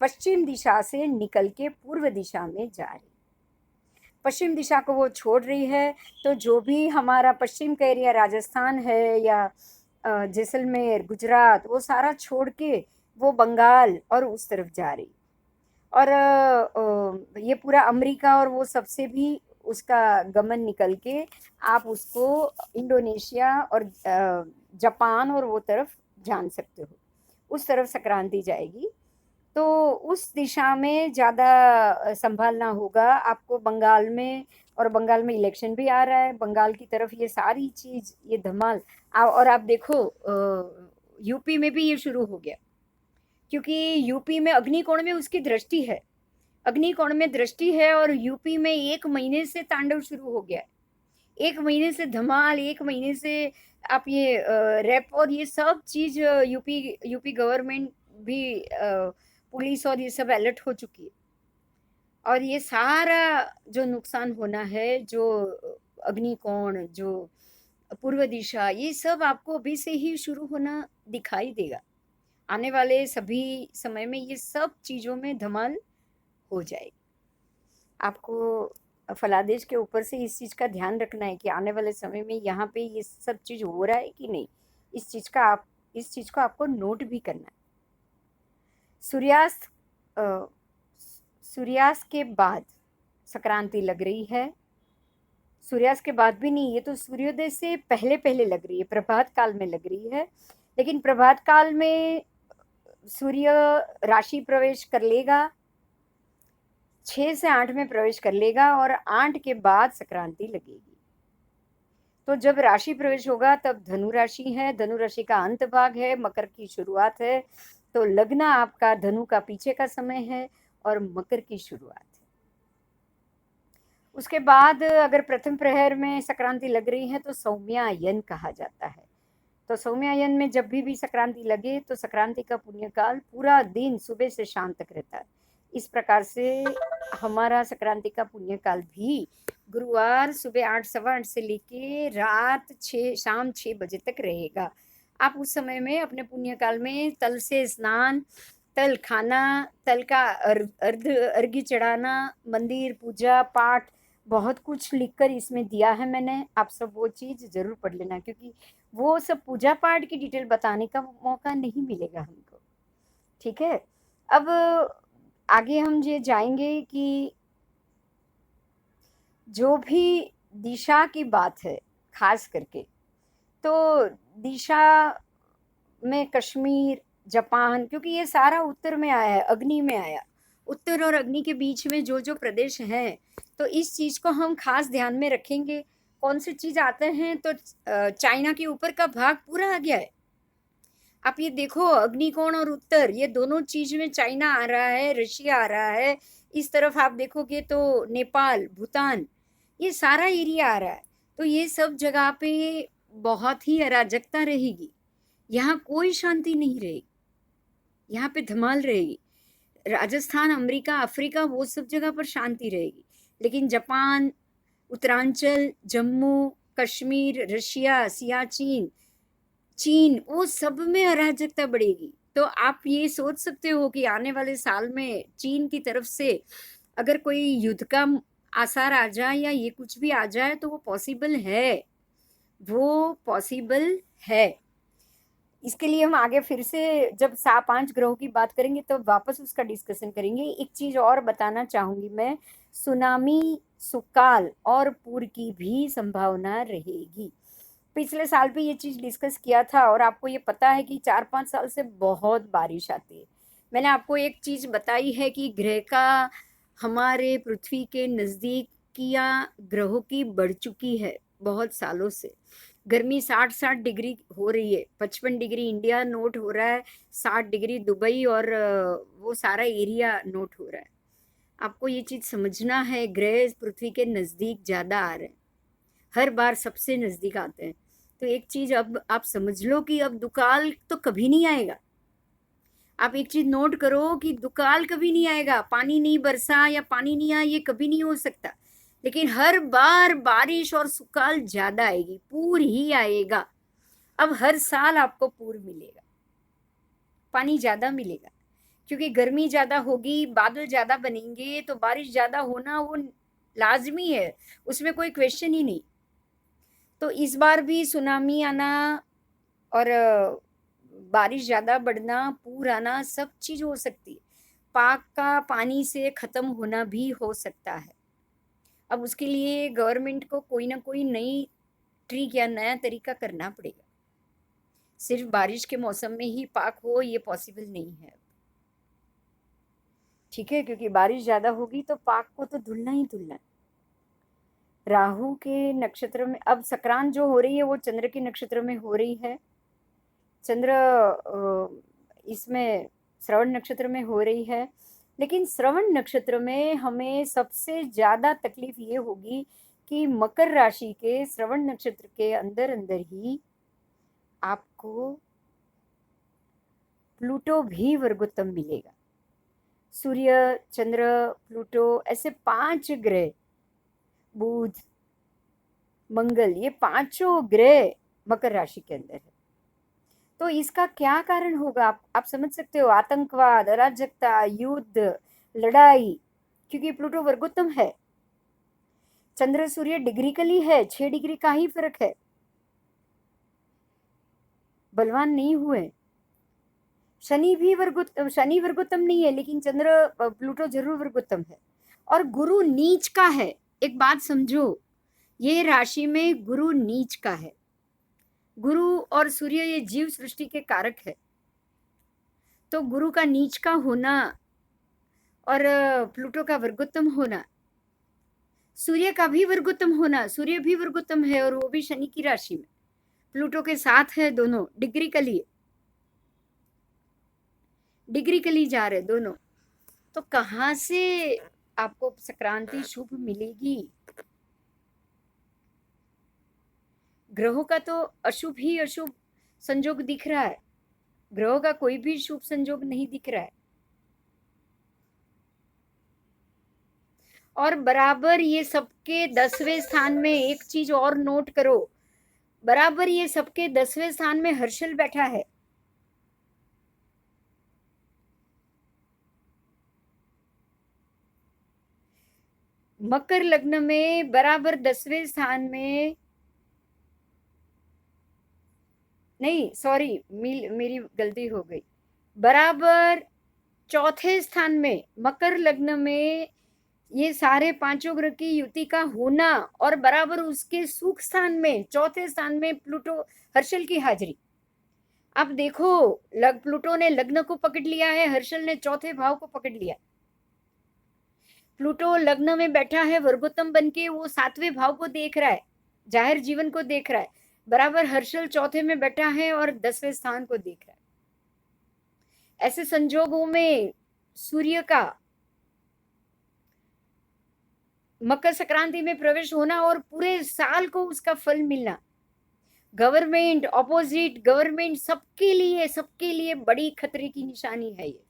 पश्चिम दिशा से निकल के पूर्व दिशा में जा रही। पश्चिम दिशा को वो छोड़ रही है, तो जो भी हमारा पश्चिम का एरिया राजस्थान है या जैसलमेर, गुजरात, वो सारा छोड़ के वो बंगाल और उस तरफ जा रही। और ये पूरा अमेरिका और वो सबसे भी उसका गमन निकल के आप उसको इंडोनेशिया और जापान और वो तरफ जान सकते हो। उस तरफ संक्रांति जाएगी, तो उस दिशा में ज़्यादा संभालना होगा आपको। बंगाल में, और बंगाल में इलेक्शन भी आ रहा है, बंगाल की तरफ ये सारी चीज़, ये धमाल। और आप देखो यूपी में भी ये शुरू हो गया, क्योंकि यूपी में अग्निकोण में उसकी दृष्टि है, अग्निकोण में दृष्टि है, और यूपी में 1 महीने से तांडव शुरू हो गया है। 1 महीने से धमाल, 1 महीने से आप ये रैप और ये सब चीज़ यूपी गवर्नमेंट भी, पुलिस और ये सब अलर्ट हो चुकी है। और ये सारा जो नुकसान होना है, जो अग्निकोण, जो पूर्व दिशा, ये सब आपको अभी से ही शुरू होना दिखाई देगा। आने वाले सभी समय में ये सब चीज़ों में धमाल हो जाएगी। आपको फलादेश के ऊपर से इस चीज़ का ध्यान रखना है कि आने वाले समय में यहाँ पे ये सब चीज़ हो रहा है कि नहीं। इस चीज़ को आपको नोट भी करना है। सूर्यास्त के बाद संक्रांति लग रही है। सूर्यास्त के बाद भी नहीं, ये तो सूर्योदय से पहले पहले लग रही है, प्रभात काल में लग रही है। लेकिन प्रभात काल में सूर्य राशि प्रवेश कर लेगा, 6 से 8 में प्रवेश कर लेगा, और 8 के बाद संक्रांति लगेगी। तो जब राशि प्रवेश होगा तब धनु राशि है, धनु राशि का अंत भाग है, मकर की शुरुआत है। तो लग्न आपका धनु का पीछे का समय है और मकर की शुरुआत है। उसके बाद अगर प्रथम प्रहर में संक्रांति लग रही है तो सौम्यायन कहा जाता है। तो सौम्यायन में जब भी संक्रांति लगे तो संक्रांति का पुण्यकाल पूरा दिन सुबह से शाम तक रहता है। इस प्रकार से हमारा संक्रांति का पुण्यकाल भी गुरुवार सुबह 8, सवा 8 से लेके रात 6, शाम 6 बजे तक रहेगा। आप उस समय में अपने पुण्यकाल में तल से स्नान, तल खाना, तल का अर्घ्य चढ़ाना, मंदिर पूजा पाठ, बहुत कुछ लिखकर इसमें दिया है मैंने। आप सब वो चीज़ ज़रूर पढ़ लेना, क्योंकि वो सब पूजा पाठ की डिटेल बताने का मौका नहीं मिलेगा हमको। ठीक है, अब आगे हम ये जाएंगे कि जो भी दिशा की बात है खास करके, तो दिशा में कश्मीर, जापान, क्योंकि ये सारा उत्तर में आया है, अग्नि में आया। उत्तर और अग्नि के बीच में जो जो प्रदेश हैं, तो इस चीज़ को हम खास ध्यान में रखेंगे। कौन सी चीज़ आते हैं, तो चाइना के ऊपर का भाग पूरा आ गया है। आप ये देखो, अग्निकोण और उत्तर, ये दोनों चीज़ में चाइना आ रहा है, रशिया आ रहा है। इस तरफ आप देखोगे तो नेपाल, भूटान, ये सारा एरिया आ रहा है। तो ये सब जगह पे बहुत ही अराजकता रहेगी, यहाँ कोई शांति नहीं रहेगी, यहाँ पे धमाल रहेगी। राजस्थान, अमेरिका, अफ्रीका, वो सब जगह पर शांति रहेगी, लेकिन जापान, उत्तरांचल, जम्मू कश्मीर, रशिया, सियाचिन, चीन, वो सब में अराजकता बढ़ेगी। तो आप ये सोच सकते हो कि आने वाले साल में चीन की तरफ से अगर कोई युद्ध का आसार आ जाए या ये कुछ भी आ जाए, तो वो पॉसिबल है, वो पॉसिबल है। इसके लिए हम आगे फिर से जब 5 ग्रहों की बात करेंगे तो वापस उसका डिस्कशन करेंगे। एक चीज़ और बताना चाहूँगी मैं, सुनामी, सुकाल और पूर की भी संभावना रहेगी। पिछले साल भी ये चीज़ डिस्कस किया था, और आपको ये पता है कि 4-5 साल से बहुत बारिश आती है। मैंने आपको एक चीज़ बताई है कि ग्रह का हमारे पृथ्वी के नज़दीक किया ग्रहों की बढ़ चुकी है। बहुत सालों से। गर्मी 60-60 डिग्री हो रही है, 55 डिग्री इंडिया नोट हो रहा है, 60 डिग्री दुबई और वो सारा एरिया नोट हो रहा है। आपको ये चीज़ समझना है, ग्रह पृथ्वी के नज़दीक ज़्यादा आ रहे हैं, हर बार सबसे नज़दीक आते हैं। तो एक चीज़ अब आप समझ लो कि अब दुकाल तो कभी नहीं आएगा। आप एक चीज़ नोट करो कि दुकाल कभी नहीं आएगा, पानी नहीं बरसा या पानी नहीं आया, ये कभी नहीं हो सकता। लेकिन हर बार बारिश और सुकाल ज़्यादा आएगी, पूर ही आएगा। अब हर साल आपको पूर मिलेगा, पानी ज़्यादा मिलेगा, क्योंकि गर्मी ज़्यादा होगी, बादल ज़्यादा बनेंगे, तो बारिश ज़्यादा होना वो लाजमी है, उसमें कोई क्वेश्चन ही नहीं। तो इस बार भी सुनामी आना और बारिश ज़्यादा बढ़ना, पूर आना, सब चीज़ हो सकती है। पाक का पानी से ख़त्म होना भी हो सकता है। अब उसके लिए गवर्नमेंट को कोई ना कोई नई ट्रिक या नया तरीका करना पड़ेगा। सिर्फ बारिश के मौसम में ही पाक हो, ये पॉसिबल नहीं है। ठीक है, क्योंकि बारिश ज़्यादा होगी तो पाक को तो धुलना ही धुलना है। राहु के नक्षत्र में अब संक्रांत जो हो रही है वो चंद्र के नक्षत्र में हो रही है। चंद्र इसमें श्रवण नक्षत्र में हो रही है, लेकिन श्रवण नक्षत्र में हमें सबसे ज़्यादा तकलीफ ये होगी कि मकर राशि के श्रवण नक्षत्र के अंदर अंदर ही आपको प्लूटो भी वर्गोत्तम मिलेगा। सूर्य, चंद्र, प्लूटो, ऐसे 5 ग्रह, बुध, मंगल, ये 5 ग्रह मकर राशि के अंदर है। तो इसका क्या कारण होगा? आप समझ सकते हो, आतंकवाद, अराजकता, युद्ध, लड़ाई, क्योंकि प्लूटो वर्गोत्तम है। चंद्र सूर्य डिग्रिकली है, 6 डिग्री का ही फर्क है, बलवान नहीं हुए। शनि वर्गोत्तम नहीं है, लेकिन चंद्र प्लूटो जरूर वर्गोत्तम है। और गुरु नीच का है। एक बात समझो, ये राशि में गुरु नीच का है। गुरु और सूर्य ये जीव सृष्टि के कारक है, तो गुरु का नीच का होना और प्लूटो का वर्गोत्तम होना, सूर्य का भी वर्गोत्तम होना, सूर्य भी वर्गोत्तम है और वो भी शनि की राशि में, प्लूटो के साथ है, दोनों डिग्रिकली जा रहे दोनों। तो कहाँ से आपको संक्रांति शुभ मिलेगी? ग्रहों का तो अशुभ ही अशुभ संयोग दिख रहा है, ग्रहों का कोई भी शुभ संयोग नहीं दिख रहा है। और बराबर ये सबके 10वें स्थान में, एक चीज और नोट करो, बराबर ये सबके 10वें स्थान में हर्षल बैठा है। मकर लग्न में बराबर 10वें स्थान में, नहीं सॉरी, मेरी गलती हो गई, बराबर 4थे स्थान में मकर लग्न में ये सारे 5 ग्रह की युति का होना, और बराबर उसके सुख स्थान में 4थे स्थान में प्लूटो हर्षल की हाजिरी। अब देखो, प्लूटो ने लग्न को पकड़ लिया है, हर्षल ने 4थे भाव को पकड़ लिया। प्लूटो लग्न में बैठा है वर्गोत्तम बनके, वो 7वें भाव को देख रहा है, जाहिर जीवन को देख रहा है। बराबर हर्षल 4थे में बैठा है और 10वें स्थान को देख रहा है। ऐसे संजोगों में सूर्य का मकर संक्रांति में प्रवेश होना और पूरे साल को उसका फल मिलना, गवर्नमेंट, ऑपोजिट गवर्नमेंट, सबके लिए बड़ी खतरे की निशानी है ये।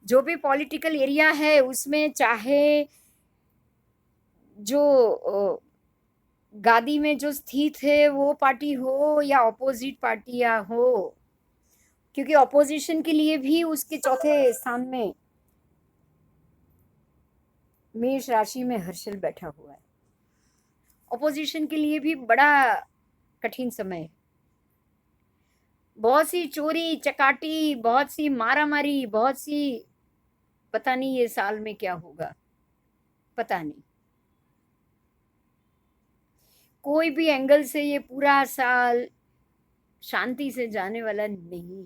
जो भी पॉलिटिकल एरिया है उसमें, चाहे जो गादी में जो स्थित है वो पार्टी हो या ऑपोजिट पार्टियां हो, क्योंकि ऑपोजिशन के लिए भी उसके 4थे स्थान में मेष राशि में हर्षल बैठा हुआ है। ऑपोजिशन के लिए भी बड़ा कठिन समय है। बहुत सी चोरी चकाटी, बहुत सी मारामारी, बहुत सी, पता नहीं ये साल में क्या होगा, पता नहीं। कोई भी एंगल से ये पूरा साल शांति से जाने वाला नहीं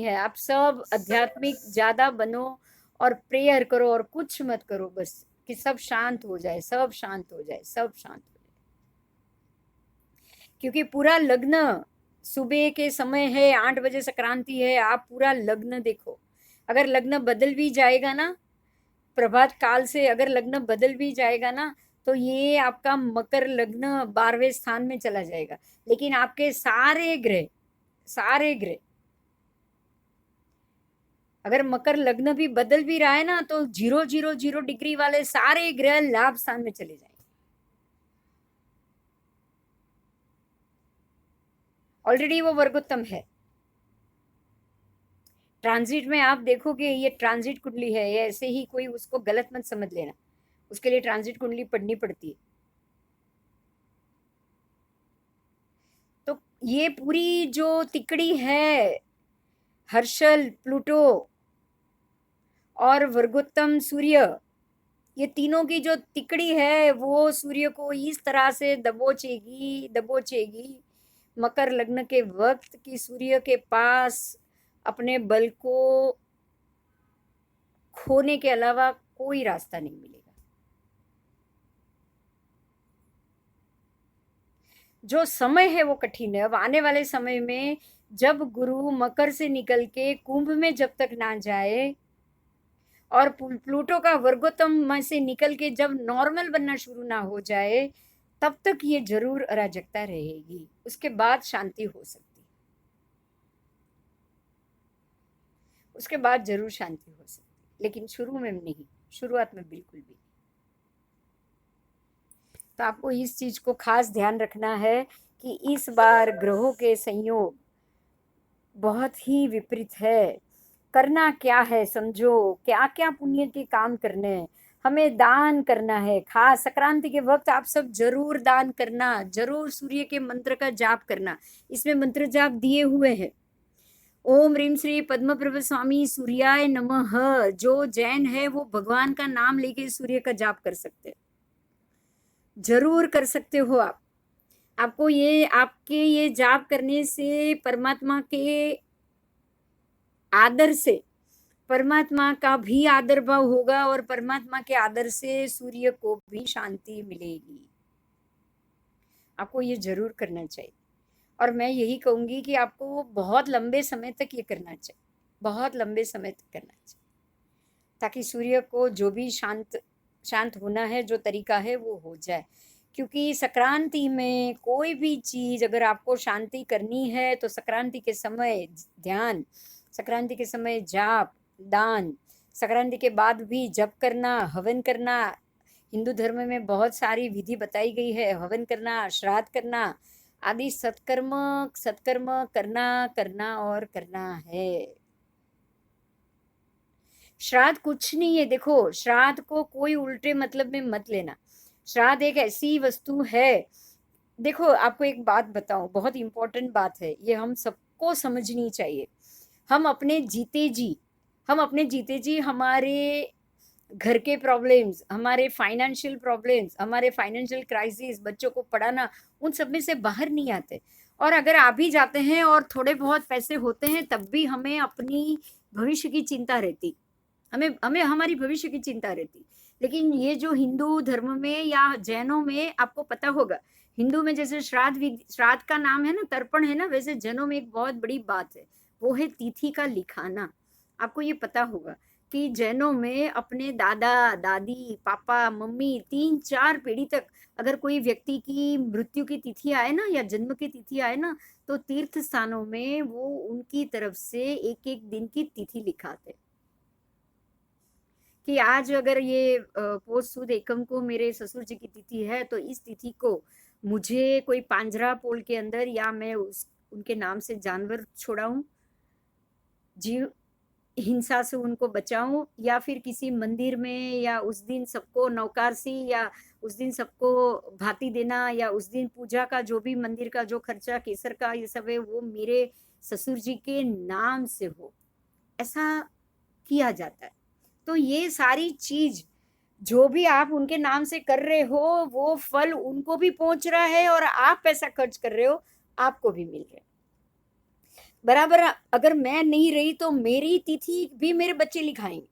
है। आप सब आध्यात्मिक ज्यादा बनो और प्रेयर करो और कुछ मत करो बस, कि सब शांत हो जाए, सब शांत हो जाए, सब शांत हो जाए। क्योंकि पूरा लग्न सुबह के समय है, 8 बजे संक्रांति है, आप पूरा लग्न देखो। अगर लग्न बदल भी जाएगा ना, प्रभात काल से अगर लग्न बदल भी जाएगा ना, तो ये आपका मकर लग्न 12वें स्थान में चला जाएगा। लेकिन आपके सारे ग्रह अगर मकर लग्न भी बदल भी रहा है ना, तो 0 0 0 डिग्री वाले सारे ग्रह लाभ स्थान में चले जाएंगे। ऑलरेडी वो वर्गोत्तम है। ट्रांजिट में आप देखोगे, ये ट्रांजिट कुंडली है, ये ऐसे ही कोई उसको गलत मत समझ लेना, उसके लिए ट्रांजिट कुंडली पढ़नी पड़ती है। तो ये पूरी जो तिकड़ी है, हर्षल, प्लूटो और वर्गोत्तम सूर्य, ये तीनों की जो तिकड़ी है वो सूर्य को इस तरह से दबोचेगी मकर लग्न के वक्त कि सूर्य के पास अपने बल को खोने के अलावा कोई रास्ता नहीं मिलेगा। जो समय है वो कठिन है। अब आने वाले समय में जब गुरु मकर से निकल के कुंभ में जब तक ना जाए और प्लूटो का वर्गोत्तम में से निकल के जब नॉर्मल बनना शुरू ना हो जाए, तब तक ये जरूर अराजकता रहेगी। उसके बाद शांति हो सकती है, उसके बाद जरूर शांति हो सकती है, लेकिन शुरू में नहीं, शुरुआत में बिल्कुल भी नहीं। तो आपको इस चीज को खास ध्यान रखना है कि इस बार ग्रहों के संयोग बहुत ही विपरीत है। करना क्या है समझो, क्या क्या पुण्य के काम करने हैं, हमें दान करना है। खास संक्रांति के वक्त आप सब जरूर दान करना, जरूर सूर्य के मंत्र का जाप करना। इसमें मंत्र जाप दिए हुए हैं। ओम ह्रीम श्री पद्मप्रभ स्वामी सूर्याय नमः। जो जैन है वो भगवान का नाम लेके सूर्य का जाप कर सकते हैं, जरूर कर सकते हो आप। आपको ये आपके ये जाप करने से परमात्मा के आदर से परमात्मा का भी आदर भाव होगा और परमात्मा के आदर से सूर्य को भी शांति मिलेगी। आपको ये जरूर करना चाहिए। और मैं यही कहूंगी कि आपको बहुत लंबे समय तक ये करना चाहिए, बहुत लंबे समय तक करना चाहिए, ताकि सूर्य को जो भी शांत होना है, जो तरीका है वो हो जाए। क्योंकि संक्रांति में कोई भी चीज अगर आपको शांति करनी है तो संक्रांति के समय ध्यान, संक्रांति के समय जाप, दान, संक्रांति के बाद भी जप करना, हवन करना। हिंदू धर्म में बहुत सारी विधि बताई गई है, हवन करना, श्राद्ध करना आदि सत्कर्म करना और करना है। श्राद्ध कुछ नहीं है। देखो, श्राद्ध को कोई उल्टे मतलब में मत लेना। श्राद्ध एक ऐसी वस्तु है, देखो आपको एक बात बताऊं, बहुत इंपॉर्टेंट बात है, ये हम सबको समझनी चाहिए। हम अपने जीते जी हमारे घर के प्रॉब्लम्स, हमारे फाइनेंशियल प्रॉब्लम्स, हमारे फाइनेंशियल क्राइसिस, बच्चों को पढ़ाना, उन सब में से बाहर नहीं आते। और अगर आ भी जाते हैं और थोड़े बहुत पैसे होते हैं, तब भी हमें अपनी भविष्य की चिंता रहती, हमें हमारी भविष्य की चिंता रहती। लेकिन ये जो हिंदू धर्म में या जैनों में, आपको पता होगा, हिंदू में जैसे श्राद्ध का नाम है ना, तर्पण है ना, वैसे जैनों में एक बहुत बड़ी बात है, वो है तिथि का लिखाना। आपको ये पता होगा कि जैनों में अपने दादा दादी, पापा मम्मी, 3 4 पीढ़ी तक अगर कोई व्यक्ति की मृत्यु की तिथि आए ना या जन्म की तिथि आए ना, तो तीर्थ स्थानों में वो उनकी तरफ से एक एक दिन की तिथि लिखाते कि आज अगर ये पोष सुद एकम को मेरे ससुर जी की तिथि है, तो इस तिथि को मुझे कोई पांजरा पोल के अंदर या मैं उनके नाम से जानवर छोड़ाऊं, जीव हिंसा से उनको बचाऊं, या फिर किसी मंदिर में, या उस दिन सबको नौकारसी, या उस दिन सबको भाती देना, या उस दिन पूजा का जो भी मंदिर का जो खर्चा, केसर का, ये सब है, वो मेरे ससुर जी के नाम से हो, ऐसा किया जाता है। तो ये सारी चीज जो भी आप उनके नाम से कर रहे हो, वो फल उनको भी पहुंच रहा है और आप पैसा खर्च कर रहे हो, आपको भी मिल रहा है बराबर। अगर मैं नहीं रही तो मेरी तिथि भी मेरे बच्चे लिखाएंगे,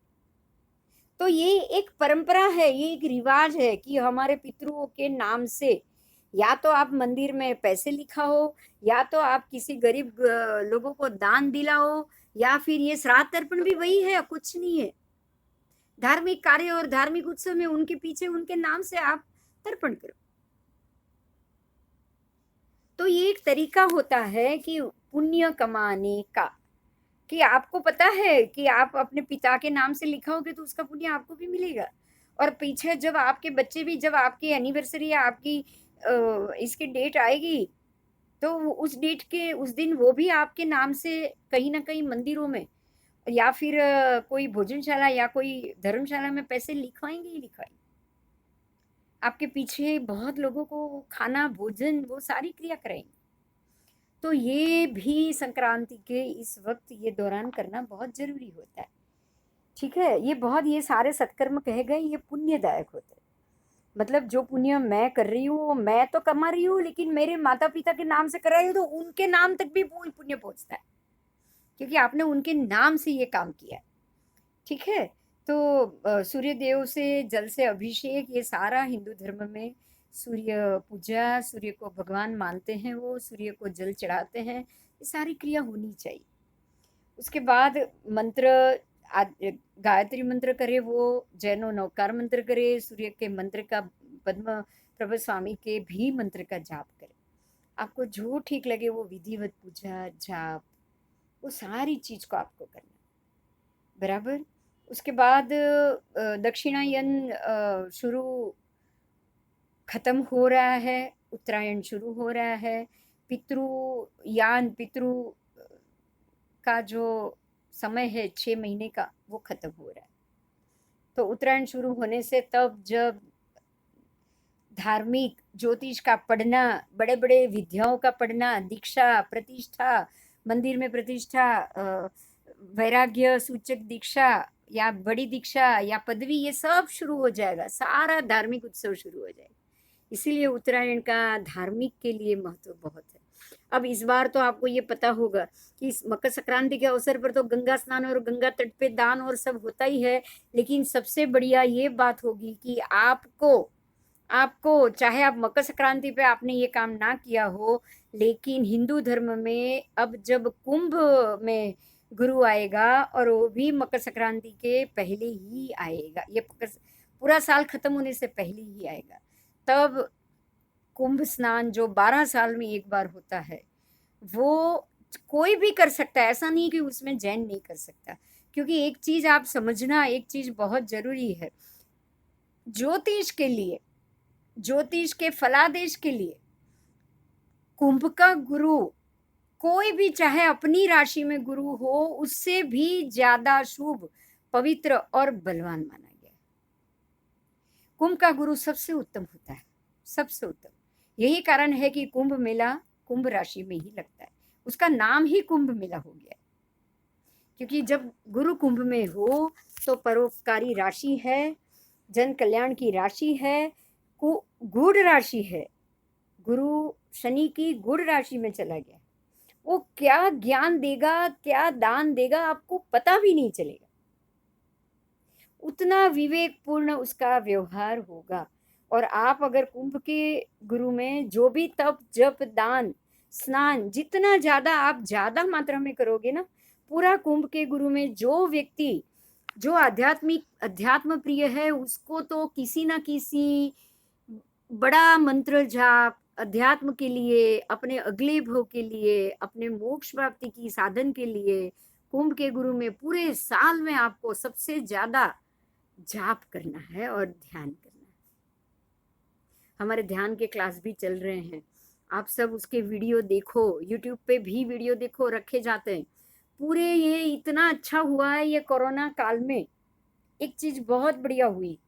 तो ये एक परंपरा है, ये एक रिवाज है कि हमारे पितरों के नाम से या तो आप मंदिर में पैसे लिखाओ, या तो आप किसी गरीब लोगों को दान दिलाओ, या फिर ये श्राद्ध तर्पण भी वही है, कुछ नहीं है। धार्मिक कार्य और धार्मिक उत्सव में उनके पीछे उनके नाम से आप तर्पण करो। तो ये एक तरीका होता है कि पुण्य कमाने का, कि आपको पता है कि आप अपने पिता के नाम से लिखाओगे तो उसका पुण्य आपको भी मिलेगा, और पीछे जब आपके बच्चे भी, जब आपकी एनिवर्सरी या आपकी इसकी डेट आएगी, तो उस डेट के उस दिन वो भी आपके नाम से कहीं ना कहीं मंदिरों में या फिर कोई भोजनशाला या कोई धर्मशाला में पैसे लिखवाएंगे ही लिखवाएंगे। आपके पीछे बहुत लोगों को खाना, भोजन, वो सारी क्रिया कराएंगे। तो ये भी संक्रांति के इस वक्त, ये दौरान करना बहुत जरूरी होता है। ठीक है, ये बहुत, ये सारे सत्कर्म कहे गए, ये पुण्यदायक होते हैं। मतलब जो पुण्य मैं कर रही हूँ, मैं तो कमा रही हूँ, लेकिन मेरे माता पिता के नाम से कर रही हूँ, तो उनके नाम तक भी पुण्य पहुंचता है, क्योंकि आपने उनके नाम से ये काम किया है। ठीक है, तो सूर्य देव से जल से अभिषेक, ये सारा हिंदू धर्म में सूर्य पूजा, सूर्य को भगवान मानते हैं, वो सूर्य को जल चढ़ाते हैं, ये सारी क्रिया होनी चाहिए। उसके बाद मंत्र, गायत्री मंत्र करे, वो जैनो नवकार मंत्र करे, सूर्य के मंत्र का, पद्म प्रभु स्वामी के भी मंत्र का जाप करे। आपको जो ठीक लगे वो विधिवत पूजा, जाप, वो सारी चीज को आपको करना बराबर। उसके बाद दक्षिणायन शुरू खत्म हो रहा है, उत्तरायण शुरू हो रहा है, पितृयान, पितृ का जो समय है 6 महीने का, वो खत्म हो रहा है। तो उत्तरायण शुरू होने से तब जब धार्मिक ज्योतिष का पढ़ना, बड़े बड़े विद्याओं का पढ़ना, दीक्षा, प्रतिष्ठा, मंदिर में प्रतिष्ठा, वैराग्य सूचक दीक्षा या बड़ी दीक्षा या पदवी, ये सब शुरू हो जाएगा, सारा धार्मिक उत्सव शुरू हो जाएगा। इसीलिए उत्तरायण का धार्मिक के लिए महत्व बहुत है। अब इस बार तो आपको ये पता होगा कि इस मकर संक्रांति के अवसर पर तो गंगा स्नान और गंगा तट पे दान और सब होता ही है, लेकिन सबसे बढ़िया ये बात होगी कि आपको चाहे आप मकर संक्रांति पे आपने ये काम ना किया हो, लेकिन हिंदू धर्म में अब जब कुंभ में गुरु आएगा, और वो भी मकर संक्रांति के पहले ही आएगा, ये पूरा साल खत्म होने से पहले ही आएगा, तब कुंभ स्नान जो 12 साल में एक बार होता है, वो कोई भी कर सकता है, ऐसा नहीं कि उसमें जैन नहीं कर सकता। क्योंकि एक चीज आप समझना, एक चीज बहुत जरूरी है, ज्योतिष के लिए, ज्योतिष के फलादेश के लिए कुंभ का गुरु कोई भी, चाहे अपनी राशि में गुरु हो, उससे भी ज्यादा शुभ, पवित्र और बलवान माना गया है। कुंभ का गुरु सबसे उत्तम होता है, सबसे उत्तम। यही कारण है कि कुंभ मेला कुंभ राशि में ही लगता है, उसका नाम ही कुंभ मेला हो गया है। क्योंकि जब गुरु कुंभ में हो तो परोपकारी राशि है, जन कल्याण की राशि है, गुड़ राशि है, गुरु शनि की गुड़ राशि में चला गया, वो क्या ज्ञान देगा, क्या दान देगा, आपको पता भी नहीं चलेगा, उतना विवेकपूर्ण उसका व्यवहार होगा। और आप अगर कुंभ के गुरु में जो भी तप, जप, दान, स्नान, जितना ज्यादा आप ज्यादा मात्रा में करोगे ना, पूरा कुंभ के गुरु में जो व्यक्ति जो अध्यात्म प्रिय है, उसको तो किसी ना किसी बड़ा मंत्र जाप, अध्यात्म के लिए, अपने अगले भव के लिए, अपने मोक्ष प्राप्ति की साधन के लिए, कुंभ के गुरु में पूरे साल में आपको सबसे ज्यादा जाप करना है और ध्यान करना है। हमारे ध्यान के क्लास भी चल रहे हैं, आप सब उसके वीडियो देखो, यूट्यूब पे भी वीडियो देखो, रखे जाते हैं पूरे। ये इतना अच्छा हुआ है ये कोरोना काल में, एक चीज बहुत बढ़िया हुई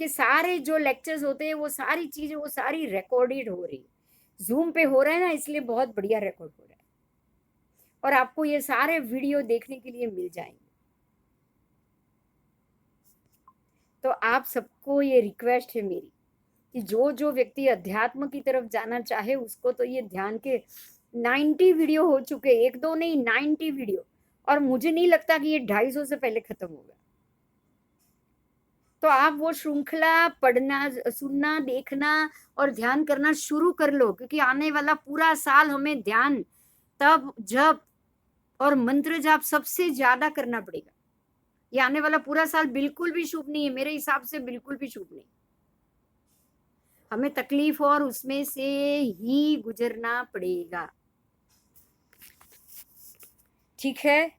कि सारे जो लेक्चर्स होते हैं, वो सारी चीजें, वो सारी रिकॉर्डेड हो रही, जूम पे हो रहा है ना, इसलिए बहुत बढ़िया रिकॉर्ड हो रहा है, और आपको ये सारे वीडियो देखने के लिए मिल जाएंगे। तो आप सबको ये रिक्वेस्ट है मेरी कि जो जो व्यक्ति अध्यात्म की तरफ जाना चाहे, उसको तो ये ध्यान के 90 वीडियो हो चुके, एक दो नहीं, 90 वीडियो, और मुझे नहीं लगता कि ये 250 से पहले खत्म होगा। तो आप वो श्रृंखला पढ़ना, सुनना, देखना और ध्यान करना शुरू कर लो, क्योंकि आने वाला पूरा साल हमें ध्यान, तप, जप और मंत्र जाप सबसे ज्यादा करना पड़ेगा। ये आने वाला पूरा साल बिल्कुल भी शुभ नहीं है, मेरे हिसाब से बिल्कुल भी शुभ नहीं। हमें तकलीफ और उसमें से ही गुजरना पड़ेगा। ठीक है,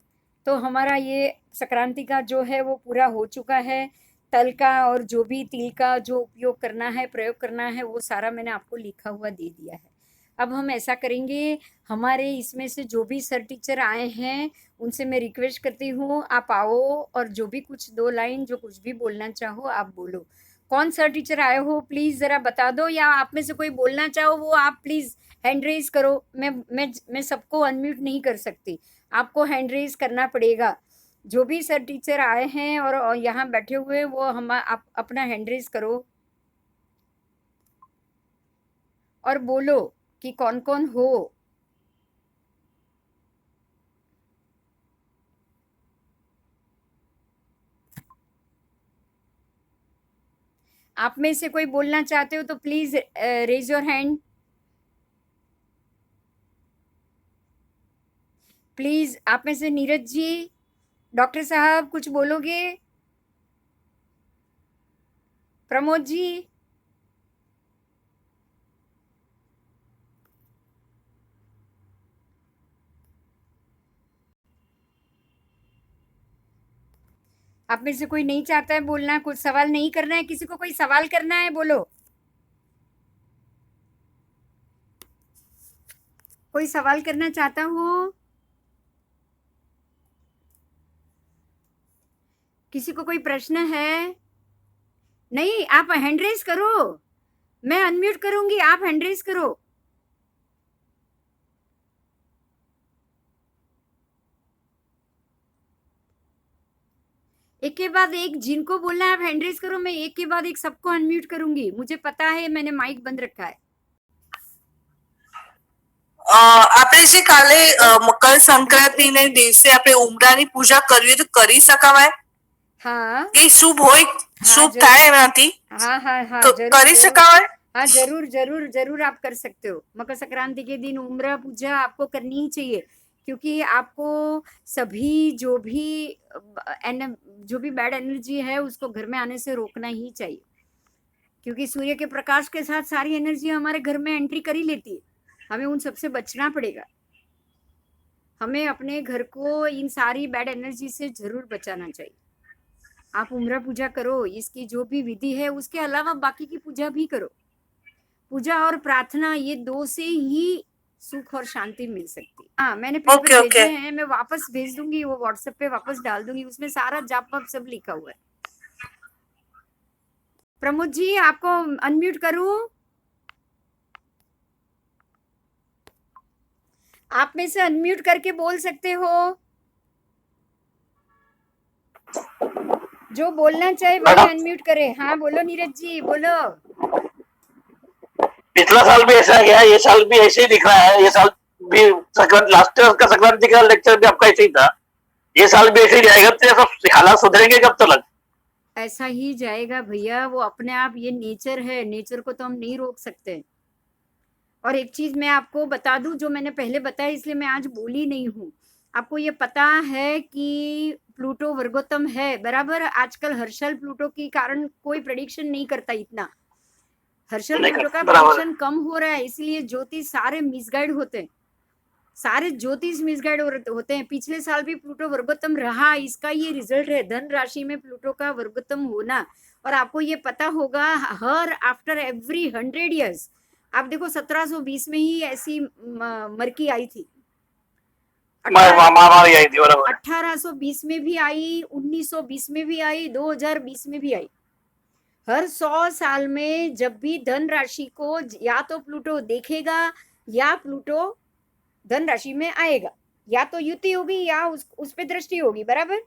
तो हमारा ये संक्रांति का जो है वो पूरा हो चुका है। तल का और जो भी तिल का जो उपयोग करना है, प्रयोग करना है, वो सारा मैंने आपको लिखा हुआ दे दिया है। अब हम ऐसा करेंगे, हमारे इसमें से जो भी सर टीचर आए हैं उनसे मैं रिक्वेस्ट करती हूँ, आप आओ और जो भी कुछ 2 लाइन जो कुछ भी बोलना चाहो आप बोलो। कौन सर टीचर आए हो प्लीज जरा बता दो, या आप में से कोई बोलना चाहो वो आप प्लीज हैंड रेज करो। मैं सबको अनम्यूट नहीं कर सकती, आपको हैंड रेज करना पड़ेगा। जो भी सर टीचर आए हैं और यहाँ बैठे हुए वो आप अपना हैंड रेज करो और बोलो कि कौन कौन हो। आप में से कोई बोलना चाहते हो तो please raise your hand. Please, आप में से नीरज जी, डॉक्टर साहब कुछ बोलोगे? प्रमोद जी, आप में से कोई नहीं चाहता है बोलना, कुछ सवाल नहीं करना है, किसी को कोई सवाल करना है बोलो। कोई सवाल करना चाहता हो? किसी को कोई प्रश्न है? नहीं, आप हैंड रेज करो, मैं अनम्यूट करूंगी, आप हैंड रेज करो। एक के बाद एक जिनको बोलना है आप हैंड रेज करो, मैं एक के बाद एक सबको अनम्यूट करूंगी। मुझे पता है, मैंने माइक बंद रखा है। આપણે જે કાલે મકર સંક્રાંતિને દિવસે આપણે ઉમરાની પૂજા કરવી તો કરી શકાય? हाँ એ શુભ હોય, શુભ जरूर। થાય એનાથી हाँ हाँ हाँ તો जरूर કરી जरूर। શકાય? हाँ जरूर जरूर जरूर आप कर सकते हो। मकर संक्रांति के दिन उम्र पूजा आपको करनी ही चाहिए, क्योंकि आपको सभी जो भी बैड एनर्जी है उसको घर में आने से रोकना ही चाहिए, क्योंकि सूर्य के प्रकाश के साथ सारी एनर्जी हमारे घर में एंट्री कर ही लेती है। हमें उन सबसे बचना पड़ेगा। हमें अपने घर को इन सारी बैड एनर्जी से जरूर बचाना चाहिए। आप उम्र पूजा करो, इसकी जो भी विधि है उसके अलावा बाकी की पूजा भी करो। पूजा और प्रार्थना, ये 2 से ही सुख और शांति मिल सकती है। हाँ, मैंने पेपर ओके, ओके। भेजे हैं, मैं वापस भेज दूंगी, वो व्हाट्सएप पे वापस डाल दूंगी, उसमें सारा जाप वाप सब लिखा हुआ है। प्रमोद जी, आपको अनम्यूट करूं? आप में से अनम्यूट करके बोल सकते हो, जो बोलना चाहे वही अनम्यूट करे। हाँ बोलो नीरज जी, बोलो। पिछला साल भी ऐसा गया, ये साल भी ऐसे ही दिख रहा है। ये साल भी लास्ट ईयर का संक्रांति का लेक्चर भी आपका ऐसे ही था, ये साल भी ऐसे ही जाएगा। तो ये सब हालात सुधरेंगे कब तक? ऐसा ही जाएगा भैया, वो अपने आप, ये नेचर है, नेचर को तो हम नहीं रोक सकते। और एक चीज मैं आपको बता दूं, जो मैंने पहले बताया इसलिए मैं आज बोली नहीं हूँ। आपको ये पता है कि प्लूटो वर्गोत्तम है, बराबर। आजकल हर्षल प्लूटो के कारण कोई प्रेडिक्शन नहीं करता इतना। हर्षल प्लूटो का प्रेडिक्शन कम हो रहा है, इसलिए ज्योतिष सारे मिसगाइड होते हैं, सारे ज्योतिष मिसगाइड होते हैं। पिछले साल भी प्लूटो वर्गोत्तम रहा, इसका ये रिजल्ट है, धन राशि में प्लूटो का वर्गोत्तम होना। और आपको ये पता होगा, हर आफ्टर एवरी 100 ईयर्स, आप देखो 1720 में ही ऐसी मरकी आई थी, 1820 में भी आई, 1920 में भी आई, 2020 में भी आई। हर 100 साल में जब भी धन राशि को या तो प्लूटो देखेगा या प्लूटो धन राशि में आएगा, या तो युति होगी या उस पे दृष्टि होगी, बराबर।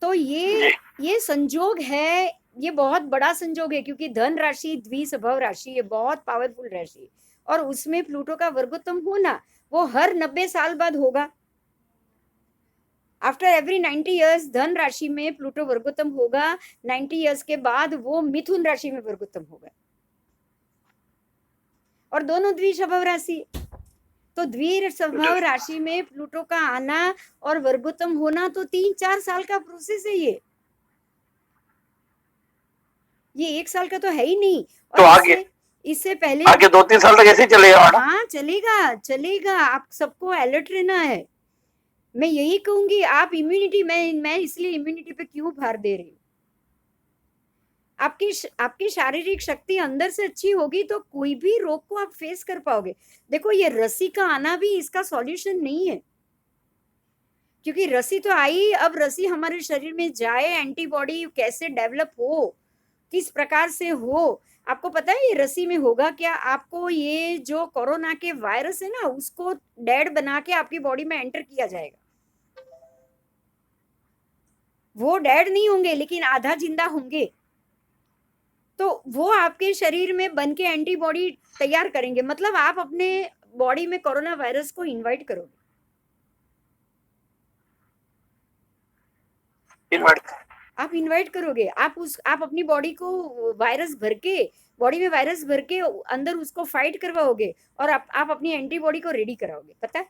तो ये संजोग है, ये बहुत बड़ा संजोग है, क्योंकि धन राशि द्विस्वभाव राशि है, बहुत पावरफुल राशि है, और उसमें प्लूटो का वर्गोत्तम होना वो हर 90 साल बाद होगा। आफ्टर एवरी 90 ईयर्स धन राशि में प्लूटो वर्गोत्तम होगा, 90 ईयर्स के बाद वो मिथुन राशि में वर्गोत्तम होगा, और दोनों द्विस्वभाव राशि। तो द्विस्वभाव राशि में प्लूटो का आना और वर्गोत्तम होना तो 3-4 साल का प्रोसेस है। ये 1 साल का तो है ही नहीं। तो और आगे इससे पहले आगे 2-3 साल तक ऐसे ही चलेगा मैडम? हाँ चलेगा चलेगा, आप सबको अलर्ट रहना है। मैं यही कहूंगी, आप इम्यूनिटी, मैं इसलिए इम्यूनिटी पे क्यों भार दे रही हूँ, आपकी शारीरिक शक्ति अंदर से अच्छी होगी तो कोई भी रोग को आप फेस कर पाओगे। देखो ये रस्सी का आना भी इसका सॉल्यूशन नहीं है, क्योंकि रस्सी तो आई, अब रस्सी हमारे शरीर में जाए, एंटीबॉडी कैसे डेवलप हो, किस प्रकार से हो, आपको पता है ये रस्सी में होगा क्या? आपको ये जो कोरोना के वायरस है ना, उसको डेड बना के आपकी बॉडी में एंटर किया जाएगा। वो डेड नहीं होंगे लेकिन आधा जिंदा होंगे, तो वो आपके शरीर में बन के एंटीबॉडी तैयार करेंगे। मतलब आप अपने बॉडी में कोरोना वायरस को इनवाइट करोगे। आप इनवाइट करोगे, आप अपनी बॉडी को वायरस भर के, बॉडी में वायरस भर के अंदर उसको फाइट करवाओगे, और आप अपनी एंटीबॉडी को रेडी कराओगे, पता है?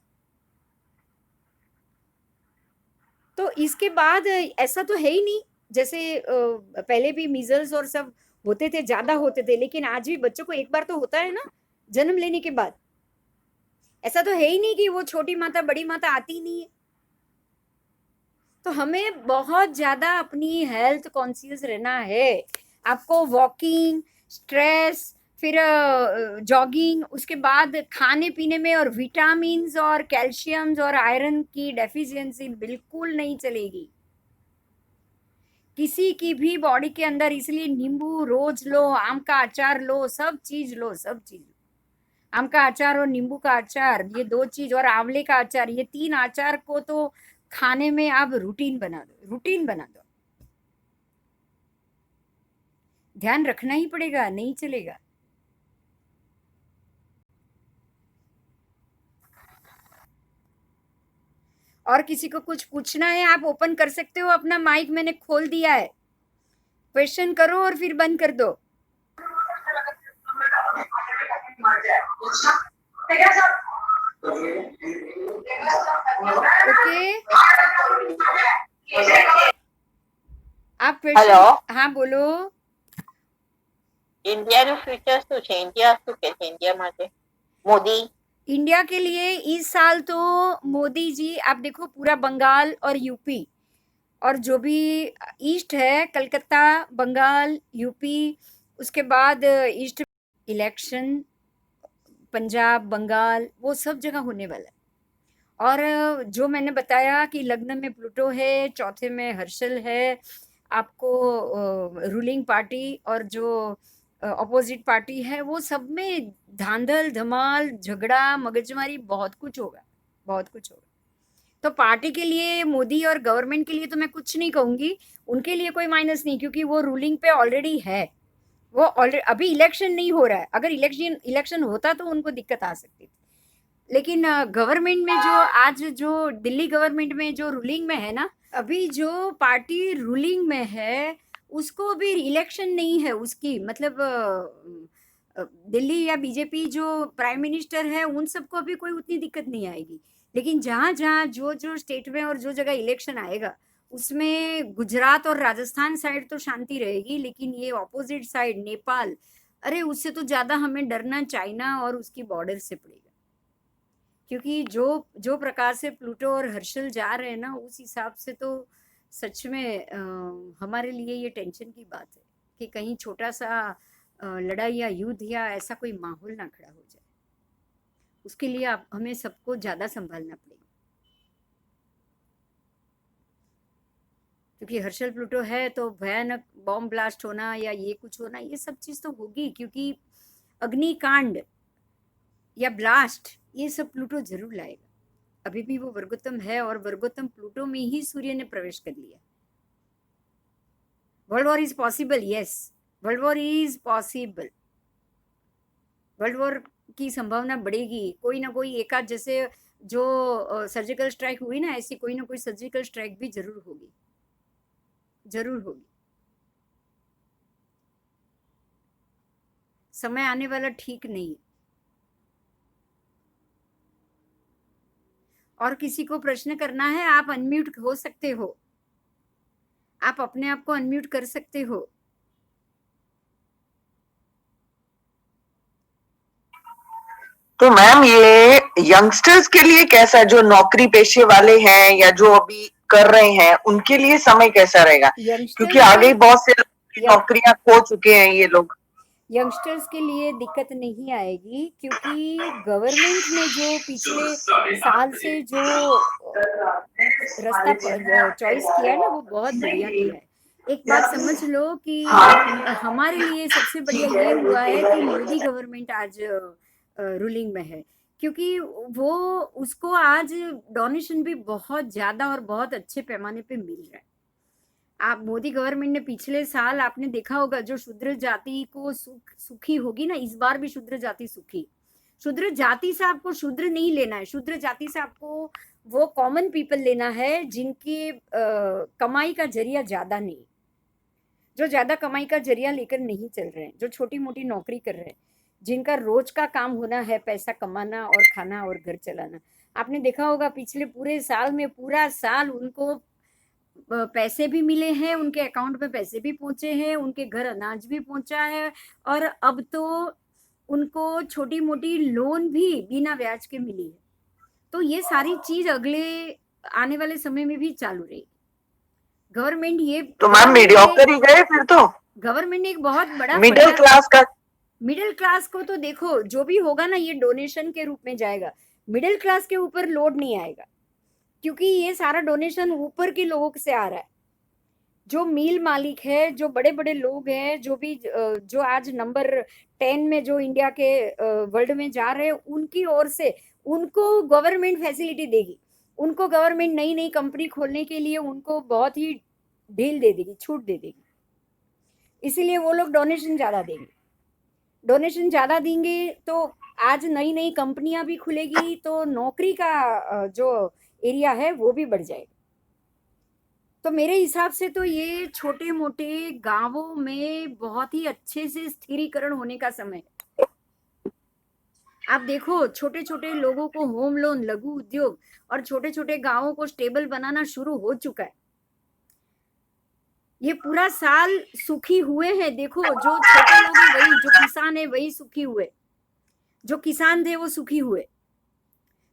तो इसके बाद ऐसा तो है ही नहीं, जैसे पहले भी मीजल्स और सब होते थे, ज्यादा होते थे, लेकिन आज भी बच्चों को एक बार तो होता है ना जन्म लेने के बाद। ऐसा तो है ही नहीं कि वो छोटी माता बड़ी माता आती नहीं है। तो हमें बहुत ज्यादा अपनी हेल्थ कॉन्शियस रहना है। आपको वॉकिंग, स्ट्रेस, फिर जॉगिंग, उसके बाद खाने पीने में और विटामिन्स और कैल्शियम्स और आयरन की डेफिशिएंसी बिल्कुल नहीं चलेगी किसी की भी बॉडी के अंदर। इसलिए नींबू रोज लो, आम का अचार लो, सब चीज लो, सब चीज। आम का अचार और नींबू का अचार, ये 2 चीज, और आंवले का अचार, ये 3 अचार को तो खाने में आप रूटीन बना दो, रूटीन बना दो। ध्यान रखना ही पड़ेगा, नहीं चलेगा। और किसी को कुछ पूछना है आप ओपन कर सकते हो, अपना माइक मैंने खोल दिया है, क्वेश्चन करो और फिर बंद कर दो। ओके, आप क्वेश्चन, हेलो, हाँ बोलो। ઇન્ડિયાનું ફ્યુચર શું છે? ઇન્ડિયા શું કે છે ઇન્ડિયા માટે? મોદી इंडिया के लिए इस साल तो मोदी जी, आप देखो पूरा बंगाल और यूपी और जो भी ईस्ट है, कलकत्ता, बंगाल, यूपी, उसके बाद ईस्ट इलेक्शन, पंजाब, बंगाल, वो सब जगह होने वाला है। और जो मैंने बताया कि लग्न में प्लूटो है, चौथे में हर्षल है, आपको रूलिंग पार्टी और जो अपोजिट पार्टी है, वो सब में धांधल धमाल, झगड़ा, मगजमारी, बहुत कुछ होगा, बहुत कुछ होगा। तो पार्टी के लिए, मोदी और गवर्नमेंट के लिए तो मैं कुछ नहीं कहूंगी, उनके लिए कोई माइनस नहीं, क्योंकि वो रूलिंग पे ऑलरेडी है। वो ऑलरेडी, अभी इलेक्शन नहीं हो रहा है, अगर इलेक्शन होता तो उनको दिक्कत आ सकती थी। लेकिन गवर्नमेंट में जो आज जो दिल्ली गवर्नमेंट में जो रूलिंग में है ना, अभी जो पार्टी रूलिंग में है उसको भी इलेक्शन नहीं है उसकी, मतलब दिल्ली या बीजेपी जो प्राइम मिनिस्टर है उन सबको भी कोई उतनी दिक्कत नहीं आएगी। लेकिन जहाँ जहाँ जो स्टेट में और जो जगह इलेक्शन आएगा उसमें गुजरात और राजस्थान साइड तो शांति रहेगी, लेकिन ये ऑपोजिट साइड नेपाल, अरे उससे तो ज्यादा हमें डरना चाइना और उसकी बॉर्डर से पड़ेगा, क्योंकि जो प्रकार से प्लूटो और हर्षल जा रहे हैं ना, उस हिसाब से तो सच में हमारे लिए ये टेंशन की बात है कि कहीं छोटा सा लड़ाई या युद्ध या ऐसा कोई माहौल ना खड़ा हो जाए। उसके लिए हमें सबको ज्यादा संभालना पड़ेगा, क्योंकि हर्षल प्लूटो है तो भयानक बॉम्ब ब्लास्ट होना या ये कुछ होना, ये सब चीज तो होगी, क्योंकि अग्निकांड या ब्लास्ट ये सब प्लूटो जरूर लाएगा। अभी भी वो वर्गोत्तम है और वर्गोत्तम प्लूटो में ही सूर्य ने प्रवेश कर लिया। World war is possible, yes, world war is possible. World war की संभावना बढ़ेगी, कोई ना कोई एकाध, जैसे जो सर्जिकल स्ट्राइक हुई ना, ऐसी कोई ना कोई सर्जिकल स्ट्राइक भी जरूर होगी, जरूर होगी। समय आने वाला ठीक नहीं है। और किसी को प्रश्न करना है, आप अनम्यूट हो सकते हो, आप अपने आप को अनम्यूट कर सकते हो। तो मैम ये यंगस्टर्स के लिए कैसा, जो नौकरी पेशे वाले हैं या जो अभी कर रहे हैं, उनके लिए समय कैसा रहेगा? क्योंकि आगे बहुत से नौकरियां खो चुके हैं ये लोग। यंगस्टर्स के लिए दिक्कत नहीं आएगी, क्योंकि गवर्नमेंट ने जो पिछले साल से जो रास्ता चॉइस किया है ना, वो बहुत बढ़िया किया है। एक बात समझ लो कि हमारे लिए सबसे बढ़िया ये हुआ है कि मोदी गवर्नमेंट आज रूलिंग में है, क्योंकि वो उसको आज डोनेशन भी बहुत ज्यादा और बहुत अच्छे पैमाने पे मिल रहा है। आप मोदी गवर्नमेंट ने पिछले साल आपने देखा होगा, जो शूद्र जाति को सुखी होगी ना, इस बार भी शूद्र जाति सुखी। शूद्र जाति से आपको शूद्र नहीं लेना है, शूद्र जाति से आपको वो कॉमन पीपल लेना है जिनकी कमाई का जरिया ज्यादा नहीं, जो ज्यादा कमाई का जरिया लेकर नहीं चल रहे हैं, जो छोटी मोटी नौकरी कर रहे हैं, जिनका रोज का काम होना है पैसा कमाना और खाना और घर चलाना। आपने देखा होगा पिछले पूरे साल में, पूरा साल उनको पैसे भी मिले हैं, उनके अकाउंट में पैसे भी पहुंचे हैं, उनके घर अनाज भी पहुंचा है, और अब तो उनको छोटी मोटी लोन भी बिना ब्याज के मिली है। तो ये सारी चीज अगले आने वाले समय में भी चालू रहेगी। गवर्नमेंट ये तो मैम मीडियोकर ही गए फिर तो। गवर्नमेंट ने एक बहुत बड़ा मिडिल क्लास का, मिडिल क्लास को तो देखो, जो भी होगा ना ये डोनेशन के रूप में जाएगा, मिडिल क्लास के ऊपर लोड नहीं आएगा, क्योंकि ये सारा डोनेशन ऊपर के लोगों से आ रहा है। जो मिल मालिक है, जो बड़े बड़े लोग हैं, जो भी जो आज नंबर 10 में जो इंडिया के वर्ल्ड में जा रहे हैं, उनकी ओर से उनको गवर्नमेंट फैसिलिटी देगी। उनको गवर्नमेंट नई नई कंपनी खोलने के लिए उनको बहुत ही ढील दे देगी, छूट दे देगी, इसीलिए वो लोग डोनेशन ज्यादा देंगे। डोनेशन ज्यादा देंगे तो आज नई नई कंपनियां भी खुलेगी, तो नौकरी का जो एरिया है वो भी बढ़ जाएगा। तो मेरे हिसाब से तो ये छोटे मोटे गांवों में बहुत ही अच्छे से स्थिरीकरण होने का समय है। आप देखो, छोटे छोटे लोगों को होम लोन, लघु उद्योग और छोटे छोटे गांवों को स्टेबल बनाना शुरू हो चुका है। ये पूरा साल सुखी हुए हैं। देखो, जो छोटे लोग हैं वही, जो किसान है वही सुखी हुए, जो किसान थे वो सुखी हुए,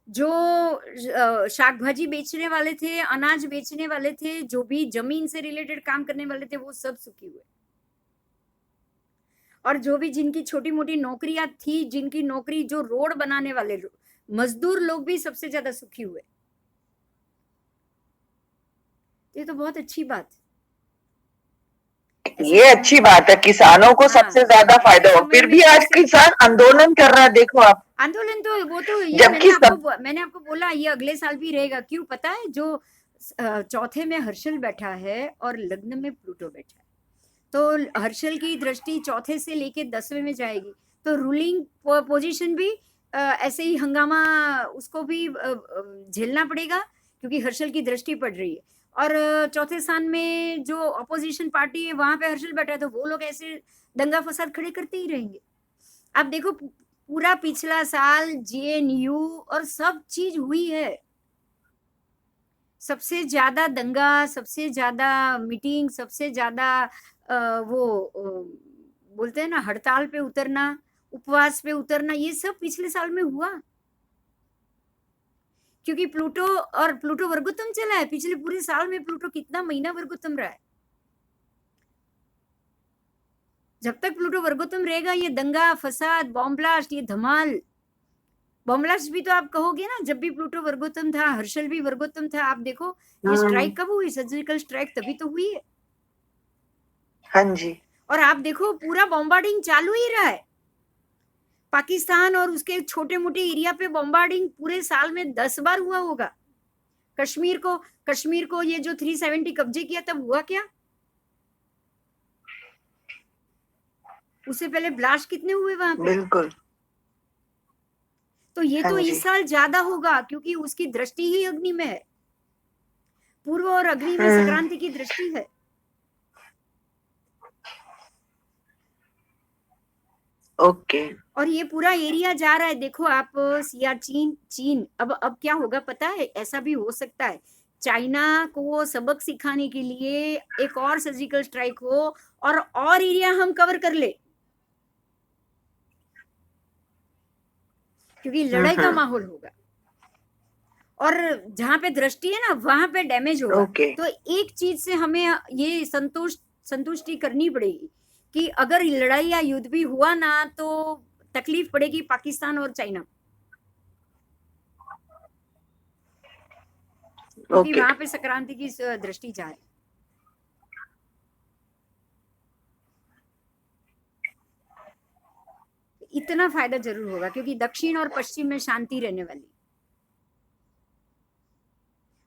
जो शाक भाजी बेचने वाले थे, अनाज बेचने वाले थे, जो भी जमीन से रिलेटेड काम करने वाले थे, वो सब सुखी हुए। और जो भी जिनकी छोटी मोटी नौकरियां थी, जिनकी नौकरी, जो रोड बनाने वाले मजदूर लोग भी सबसे ज्यादा सुखी हुए। ये तो बहुत अच्छी बात, ये अच्छी बात है, किसानों को सबसे ज्यादा फायदा हो। फिर भी आज किसान आंदोलन कर रहा है, देखो आप। आंदोलन तो वो तो ये जबकि मैंने आपको बोला, ये अगले साल भी रहेगा। क्यों पता है? जो चौथे में हर्षल बैठा है और लग्न में प्लूटो बैठा है, तो हर्षल की दृष्टि चौथे से लेके 10वें में जाएगी, तो रूलिंग पोजीशन भी ऐसे ही हंगामा उसको भी झेलना पड़ेगा, क्योंकि हर्षल की दृष्टि पड़ रही है। और चौथे स्थान में जो अपोजिशन पार्टी है वहां पे हर्षल बैठा है, तो वो लोग ऐसे दंगा फसाद खड़े करते ही रहेंगे। आप देखो, पूरा पिछला साल JNU और सब चीज हुई है, सबसे ज्यादा दंगा, सबसे ज्यादा मीटिंग, सबसे ज्यादा वो बोलते हैं ना, हड़ताल पे उतरना, उपवास पे उतरना, ये सब पिछले साल में हुआ, क्योंकि प्लूटो वर्गोत्तम चला है। पिछले पूरे साल में प्लूटो कितना महीना वर्गोत्तम रहा है। जब तक प्लूटो वर्गोत्तम रहेगा, ये दंगा फसाद, बॉम्ब ब्लास्ट, ये धमाल, बॉम्ब ब्लास्ट भी तो आप कहोगे ना, जब भी प्लूटो वर्गोत्तम था, हर्षल भी वर्गोत्तम था। आप देखो, ये स्ट्राइक कब हुई? सर्जिकल स्ट्राइक तभी तो हुई है। हाँ जी। और आप देखो, पूरा बॉम्बार्डिंग चालू ही रहा है। पाकिस्तान और उसके छोटे मोटे एरिया पे बॉम्बार्डिंग पूरे साल में 10 बार हुआ होगा। कश्मीर को ये जो 370 कब्जे किया, तब हुआ क्या? उससे पहले ब्लास्ट कितने हुए वहां पे? बिल्कुल। तो ये हाँ तो जी। इस साल ज्यादा होगा क्योंकि उसकी दृष्टि ही अग्नि में है, पूर्व और अग्नि में संक्रांति की दृष्टि है। ओके। और ये पूरा एरिया जा रहा है, देखो आप सियाचिन चीन, अब क्या होगा पता है, ऐसा भी हो सकता है चाइना को सबक सिखाने के लिए एक और सर्जिकल स्ट्राइक हो और एरिया हम कवर कर ले, क्योंकि लड़ाई का माहौल होगा और जहां पे दृष्टि है ना वहां पे डैमेज होगा। ओके। तो एक चीज से हमें ये संतुष्टि करनी पड़ेगी कि अगर लड़ाई या युद्ध भी हुआ ना तो तकलीफ पड़ेगी पाकिस्तान और चाइना, क्योंकि ओके। वहां पे संक्रांति की दृष्टि जाए। इतना फायदा जरूर होगा क्योंकि दक्षिण और पश्चिम में शांति रहने वाली,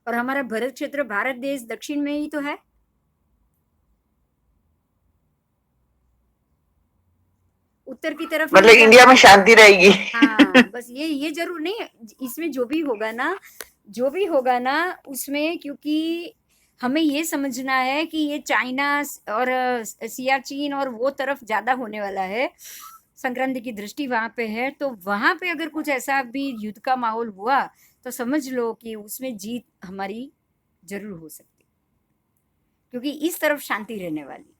और हमारा भरत क्षेत्र, भारत देश दक्षिण में ही तो है। उत्तर की तरफ मतलब नहीं इंडिया जाता में है। शांति रहेगी। हाँ बस ये जरूर नहीं है, इसमें जो भी होगा ना उसमें, क्योंकि हमें ये समझना है कि ये चाइना और सियाचिन और वो तरफ ज्यादा होने वाला है, संक्रांति की दृष्टि वहां पे है, तो वहां पे अगर कुछ ऐसा भी युद्ध का माहौल हुआ तो समझ लो कि उसमें जीत हमारी जरूर हो सकती, क्योंकि इस तरफ शांति रहने वाली।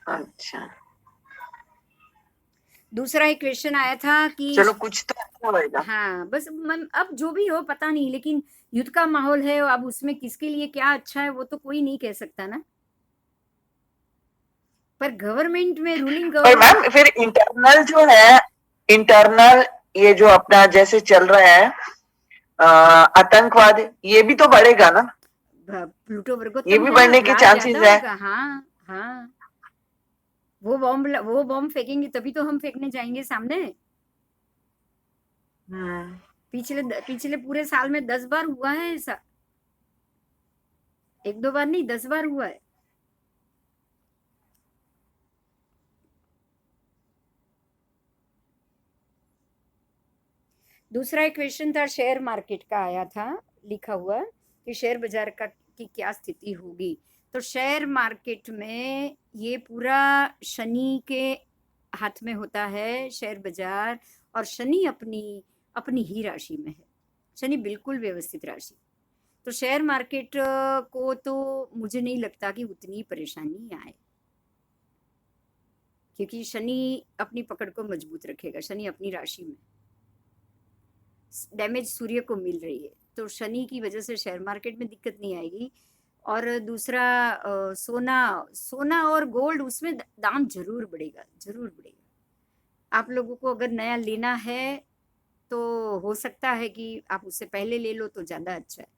अच्छा, दूसरा एक क्वेश्चन आया था कि चलो कुछ तो अच्छा होएगा। हाँ बस अब जो भी हो पता नहीं, लेकिन युद्ध का माहौल है, अब उसमें किसके लिए क्या अच्छा है वो तो कोई नहीं कह सकता ना, पर गवर्नमेंट में रूलिंग पर गवर्नमेंट। मैम फिर इंटरनल जो है, इंटरनल ये जो अपना जैसे चल रहा है आतंकवाद, ये भी तो बढ़ेगा ना, प्लूटो वर्गोत्तम ये भी है ना, बढ़ने के ग्रास चांसेस ज्यादा है। होगा। हाँ हाँ, वो बॉम्ब फेंकेंगे तभी तो हम फेंकने जाएंगे सामने। पिछले पूरे साल में 10 बार हुआ है ऐसा, 1-2 बार नहीं, 10 बार हुआ है। दूसरा एक क्वेश्चन था शेयर मार्केट का आया था, लिखा हुआ कि शेयर बाजार का की क्या स्थिति होगी। तो शेयर मार्केट में ये पूरा शनि के हाथ में होता है शेयर बाजार, और शनि अपनी अपनी ही राशि में है, शनि बिल्कुल व्यवस्थित राशि। तो शेयर मार्केट को तो मुझे नहीं लगता कि उतनी परेशानी आए, क्योंकि शनि अपनी पकड़ को मजबूत रखेगा, शनि अपनी राशि में, डैमेज सूर्य को मिल रही है, तो शनि की वजह से शेयर मार्केट में दिक्कत नहीं आएगी। और दूसरा सोना और गोल्ड, उसमें दाम जरूर बढ़ेगा, जरूर बढ़ेगा। आप लोगों को अगर नया लेना है तो हो सकता है कि आप उससे पहले ले लो तो ज़्यादा अच्छा है।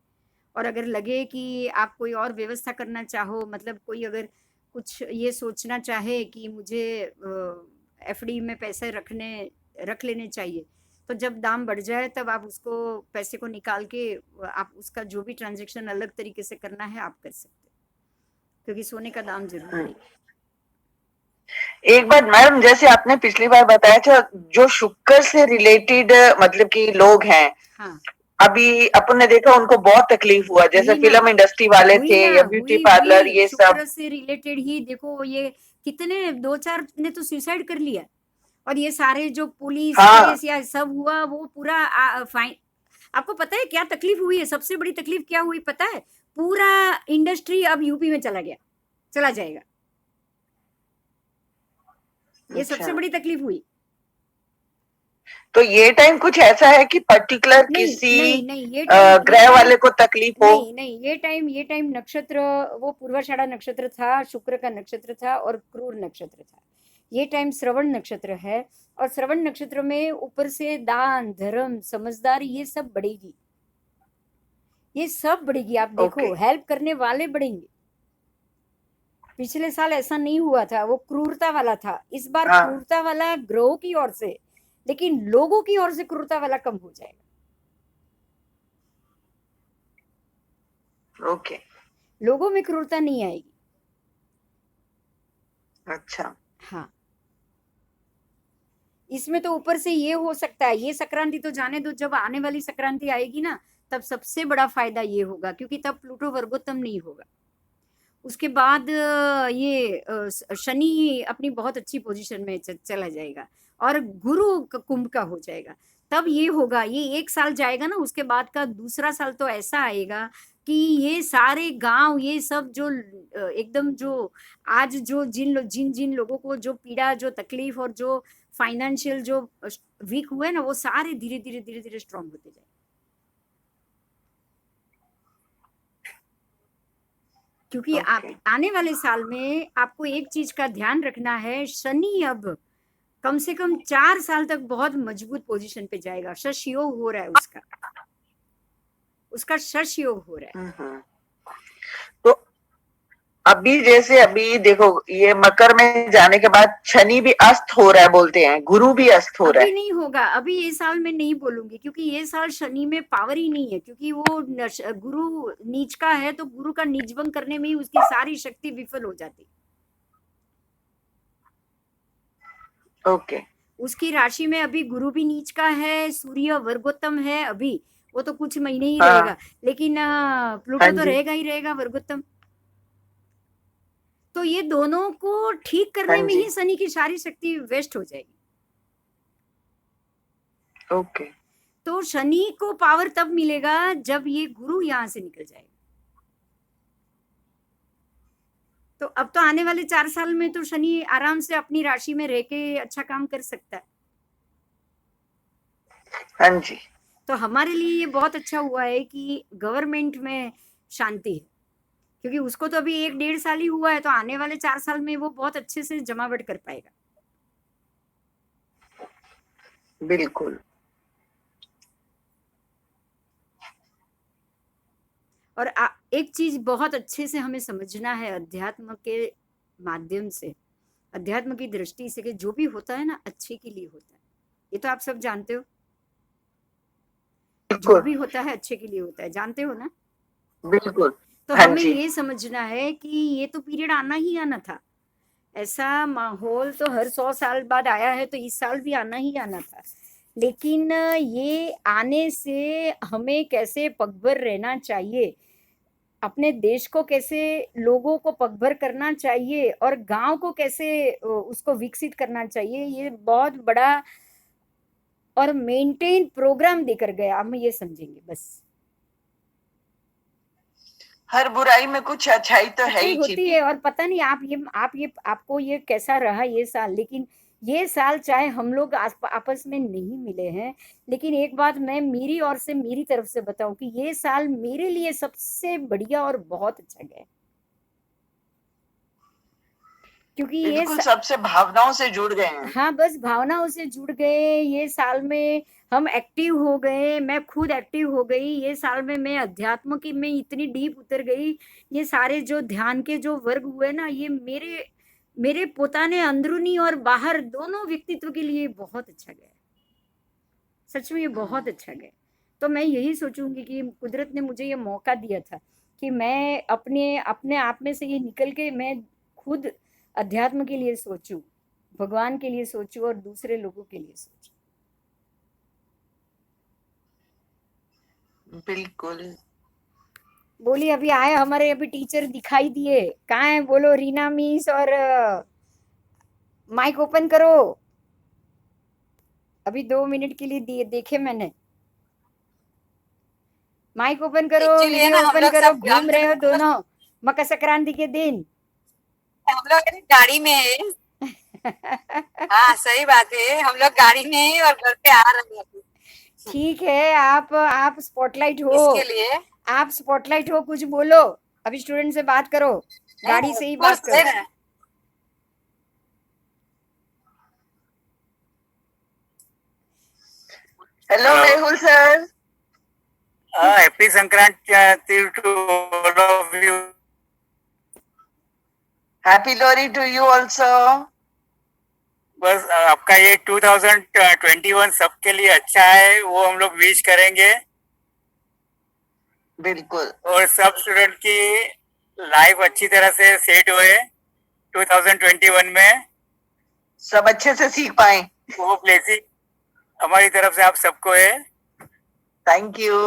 और अगर लगे कि आप कोई और व्यवस्था करना चाहो, मतलब कोई अगर कुछ ये सोचना चाहे कि मुझे एफडी में पैसे रख लेने चाहिए, तो जब दाम बढ़ जाए तब आप उसको पैसे को निकाल के आप उसका जो भी ट्रांजैक्शन अलग तरीके से करना है आप कर सकते हैं, क्योंकि सोने का दाम जरूर बढ़ेगा। एक बात मैम, जैसे आपने पिछली बार बताया था, जो शुक्र से रिलेटेड मतलब कि लोग हैं, हाँ अभी अपन ने देखा उनको बहुत तकलीफ हुआ, जैसे हुई ना, फिल्म इंडस्ट्री वाले हुई थे ना, या ब्यूटी हुई पार्लर, हुई ये सब। शुक्र से रिलेटेड ही देखो, ये कितने 2-4 ने तो सुसाइड कर लिया, और ये सारे जो पुलिस हाँ। केस या सब हुआ वो पूरा फाइन। आपको पता है क्या तकलीफ हुई है, सबसे बड़ी तकलीफ क्या हुई पता है, पूरा इंडस्ट्री अब यूपी में चला जाएगा, ये अच्छा। सबसे बड़ी तकलीफ हुई। तो ये टाइम कुछ ऐसा है कि पर्टिकुलर नहीं किसी नहीं, ये टाइम ग्रह वाले को तकलीफ हो? नहीं, ये टाइम नक्षत्र वो पूर्वाषाढ़ा नक्षत्र था, शुक्र का नक्षत्र था और क्रूर नक्षत्र था। ये टाइम श्रवण नक्षत्र है, और श्रवण नक्षत्र में ऊपर से दान धर्म समझदारी ये सब बढ़ेगी, ये सब बढ़ेगी। आप देखो हेल्प करने वाले बढ़ेंगे। पिछले साल ऐसा नहीं हुआ था, वो क्रूरता वाला था, इस बार हाँ। क्रूरता वाला ग्रहों की ओर से, लेकिन लोगों की ओर से क्रूरता वाला कम हो जाएगा। ओके। लोगों में क्रूरता नहीं आएगी। अच्छा। हाँ, इसमें तो ऊपर से ये हो सकता है, ये संक्रांति तो जाने दो, जब आने वाली संक्रांति आएगी ना तब सबसे बड़ा फायदा ये होगा, क्योंकि तब प्लूटो वर्गोत्तम नहीं होगा। उसके बाद शनि अपनी बहुत अच्छी पोजीशन में चला जाएगा और गुरु कुंभ का हो जाएगा। तब ये होगा, ये 1 साल जाएगा ना, उसके बाद का दूसरा साल तो ऐसा आएगा कि ये सारे गांव, ये सब जो एकदम जो आज जो जिन जिन लोगों को जो पीड़ा, जो तकलीफ और जो फाइनेंशियल जो वीक हुए ना, वो सारे धीरे धीरे धीरे धीरे स्ट्रांग होते जाए। क्योंकि आप आने वाले साल में आपको एक चीज का ध्यान रखना है, शनि अब कम से कम 4 साल तक बहुत मजबूत पोजीशन पे जाएगा। शश योग हो रहा है उसका शश योग हो रहा है। तो अभी जैसे अभी देखो, ये मकर में जाने के बाद शनि भी अस्त हो रहा है बोलते हैं, गुरु भी अस्त हो रहा है। अभी नहीं होगा, अभी ये साल में नहीं बोलूंगी, क्योंकि ये साल शनि में पावर ही नहीं है, क्योंकि वो गुरु नीच का है, तो गुरु का नीचभंग करने में ही उसकी सारी शक्ति विफल हो जाती। ओके। उसकी राशि में अभी गुरु भी नीच का है, सूर्य वर्गोत्तम है अभी, वो तो कुछ महीने ही रहेगा, लेकिन प्लूटो तो रहेगा ही रहेगा वर्गोत्तम। तो ये दोनों को ठीक करने में ही शनि की सारी शक्ति वेस्ट हो जाएगी। ओके। तो शनि को पावर तब मिलेगा जब ये गुरु यहां से निकल जाएगा। तो अब तो आने वाले 4 साल में तो शनि आराम से अपनी राशि में रह के अच्छा काम कर सकता है। हाँ जी। तो हमारे लिए ये बहुत अच्छा हुआ है कि गवर्नमेंट में शांति है, क्योंकि उसको तो अभी 1-1.5 साल ही हुआ है, तो आने वाले 4 साल में वो बहुत अच्छे से जमावट कर पाएगा। बिल्कुल। और एक चीज बहुत अच्छे से हमें समझना है अध्यात्म के माध्यम से, अध्यात्म की दृष्टि से, कि जो भी होता है ना अच्छे के लिए होता है। ये तो आप सब जानते हो, जो भी होता है अच्छे के लिए होता है, जानते हो ना? बिल्कुल। तो हमें ये समझना है कि ये तो पीरियड आना ही आना था। ऐसा माहौल तो हर 100 साल बाद आया है, तो इस साल भी आना ही आना था। लेकिन ये आने से हमें कैसे पगभर रहना चाहिए, अपने देश को कैसे लोगों को पगभर करना चाहिए और गांव को कैसे उसको विकसित करना चाहिए, ये बहुत बड़ा और मेंटेन प्रोग्राम देकर गया। हम ये समझेंगे बस। हर बुराई में कुछ अच्छाई तो है ही होती है। और पता नहीं आपको ये कैसा रहा ये साल, लेकिन ये साल चाहे हम लोग आपस में नहीं मिले हैं, लेकिन एक बात मैं मेरी ओर से, मेरी तरफ से बताऊं कि ये साल मेरे लिए सबसे बढ़िया और बहुत अच्छा गया, क्योंकि ये सबसे भावनाओं से जुड़ गए हैं। हाँ, बस भावनाओं से जुड़ गए। ये साल में हम एक्टिव हो गए, मैं खुद एक्टिव हो गई। ये साल में मैं अध्यात्म की में इतनी डीप उतर गई। ये सारे जो ध्यान के जो वर्ग हुए ना, ये मेरे पोताने अंदरूनी और बाहर दोनों व्यक्तित्व के लिए बहुत अच्छा गया, सच में ये बहुत अच्छा गया। तो मैं यही सोचूंगी कि कुदरत ने मुझे ये मौका दिया था कि मैं अपने आप में से ये निकल के मैं खुद अध्यात्म के लिए सोचूं, भगवान के लिए सोचूं और दूसरे लोगों के लिए सोचूं। बिल्कुल। बोलिए, अभी आए हमारे अभी टीचर दिखाई दिए, कहाँ है? बोलो रीना मिस, और माइक ओपन करो। अभी 2 मिनट के लिए देखे मैंने, माइक ओपन करो, वीडियो ओपन करो। घूम रहे हो दोनों मकर संक्रांति के दिन। हम लोग गाड़ी में है। हाँ सही बात है, हम लोग गाड़ी में है और घर पे आ रहे हैं। ठीक है, आप स्पॉटलाइट हो, इसके लिए आप स्पॉटलाइट हो, कुछ बोलो। अभी स्टूडेंट से बात करो, गाड़ी से ही बात करो। Hello Mehul sir. Happy Sankranti to all of you. Happy Lohri to you also. बस आपका ये 2021 सबके लिए अच्छा है, वो हम लोग विश करेंगे। बिल्कुल। और सब स्टूडेंट की लाइफ अच्छी तरह से सेट हुए 2021 में, सब अच्छे से सीख पाए। वो ब्लेसिंग हमारी तरफ से आप सबको है। Thank you.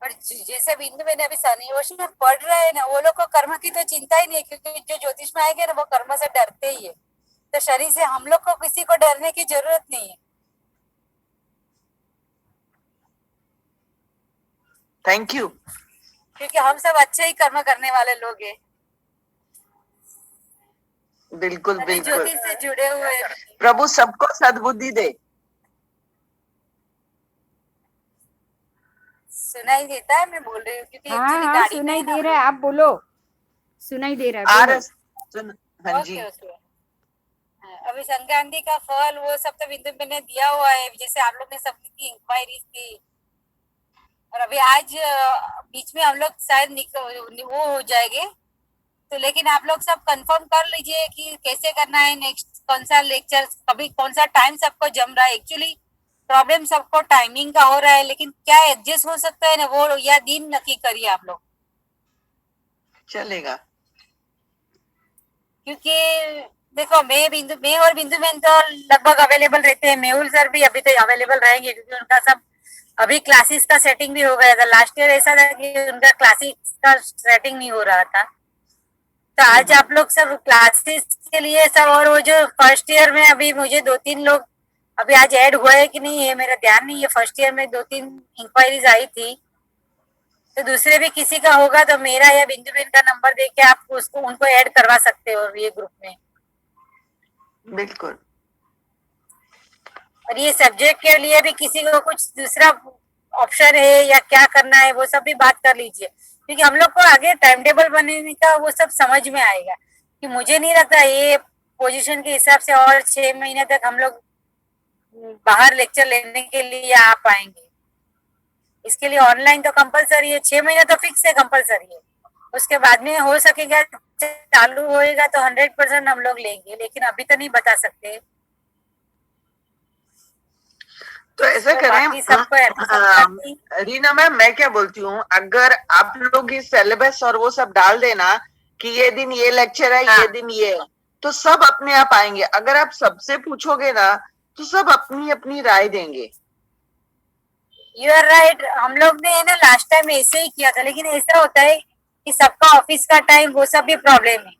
और जैसे बिंदु मैंने अभी शनि वर्षी में पढ़ रहे हैं ना, वो लोग को कर्म की तो चिंता ही नहीं है, क्योंकि जो ज्योतिष में आएंगे ना वो कर्म से डरते ही है। तो शनि से हम लोग को किसी को डरने की जरूरत नहीं है। Thank you. क्योंकि हम सब अच्छे ही कर्म करने वाले लोग हैं, बिल्कुल अभी बिल्कुल। ज्योतिष से जुड़े हुए हैं। प्रभु सबको सद्बुद्धि दे। सुनाई देता है मैं बोल रही हूँ, क्योंकि हाँ एक्चुअली हाँ गाड़ी में सुनाई है ना दे हम रहा है, लोग। आप बोलो, सुनाई दे रहा है, आ बोलो। रहा सुन। हाँ जी। Okay okay. अभी संक्रांति का फल वो सब तो बिंदु मैंने दिया हुआ है, जैसे आप लोग ने सबने की इंक्वायरी की। और अभी आज बीच में हम लोग शायद वो हो जाएंगे, तो लेकिन आप लोग सब कंफर्म कर लीजिए कि कैसे करना है, नेक्स्ट कौन सा लेक्चर, कभी कौन सा टाइम सबको जम रहा है। एक्चुअली प्रॉब्लम सबको टाइमिंग का हो रहा है, लेकिन क्या एडजस्ट हो सकता है ना, वो या दिन नक्की करिए आप लोग। चलेगा। क्योंकि देखो मैं और बिंदु बहन तो लगभग अवेलेबल रहते हैं, मेहुल सर भी अभी तो अवेलेबल रहेंगे, क्योंकि उनका सब अभी क्लासेस का सेटिंग भी हो गया था। लास्ट ईयर ऐसा था कि उनका क्लासेस का सेटिंग नहीं हो रहा था, तो आज आप लोग सब क्लासेस के लिए सब, और वो जो फर्स्ट ईयर में अभी मुझे 2-3 लोग अभी आज ऐड हुआ है कि नहीं है मेरा ध्यान नहीं है। फर्स्ट ईयर में 2-3 इंक्वायरीज आई थी, तो दूसरे भी किसी का होगा तो मेरा या बिंदु बहन का नंबर देके आप उसको उनको ऐड करवा सकते हो ये ग्रुप में। बिल्कुल। और ये सब्जेक्ट के लिए भी किसी को कुछ दूसरा ऑप्शन है या क्या करना है, वो सब भी बात कर लीजिए, क्योंकि हम लोग को आगे टाइम टेबल बनाने का वो सब समझ में आएगा। कि मुझे नहीं लगता ये पोजीशन के हिसाब से और 6 महीने तक हम लोग बाहर लेक्चर लेने के लिए आ पाएंगे। इसके लिए ऑनलाइन तो कंपलसरी है, 6 महीने तो फिक्स है, कंपलसरी है। उसके बाद में हो सकेगा, चालू होएगा तो 100% हम लोग लेंगे, लेकिन अभी तो नहीं बता सकते। तो ऐसा तो करें, बाकी सबको रीना मैम, मैं क्या बोलती हूँ, अगर आप लोग इस सिलेबस और वो सब डाल देना कि ये दिन ये लेक्चर है, हाँ। ये दिन ये है, तो सब अपने आप आएंगे। अगर आप सबसे पूछोगे ना तो सब अपनी अपनी राय देंगे। You are right. हम लोग ने ना लास्ट टाइम ऐसे ही किया था, लेकिन ऐसा होता है कि सबका ऑफिस का टाइम वो सब भी प्रॉब्लम है।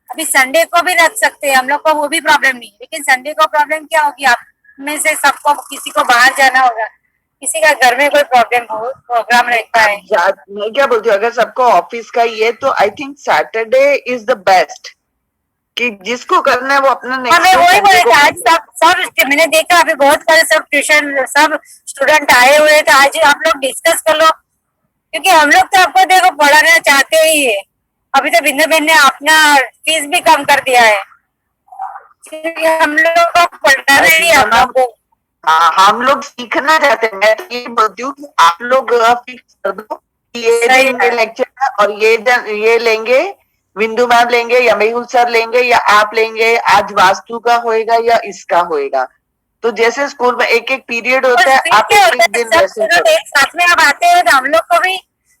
अभी संडे को भी रख सकते हैं हम लोग को, वो भी प्रॉब्लम नहीं है, लेकिन संडे को प्रॉब्लम क्या होगी, आप में से सबको किसी को बाहर जाना होगा, किसी का घर में कोई प्रॉब्लम हो, प्रोग्राम रहता है। मैं क्या बोलती हूँ, अगर सबको ऑफिस का ये, तो I think Saturday is the best, कि जिसको करना है वो अपना हमें वही बोले थे आज सब मैंने देखा अभी बहुत सारे सब ट्यूशन सब स्टूडेंट आए हुए थे, आज आप लोग डिस्कस कर लो, क्योंकि हम लोग तो आपको देखो पढ़ाना चाहते ही है। अभी तो बिंदु बहन ने अपना फीस भी कम कर दिया है, क्योंकि हम लोग को पढ़ाना ही है आप लोग को। हम लोग सीखना चाहते हैं। मैं तो ये बोलती हूँ कि आप लोग फिक्स कर दो कि ये दिन ये लेक्चर है और ये लेंगे, बिंदु मैम लेंगे या मेहुल सर लेंगे या आप लेंगे, आज वास्तु का होएगा या इसका होएगा। तो जैसे स्कूल में एक एक पीरियड होता है, आप एक दिन वैसे एक साथ में आप आते हैं तो हम लोग को भी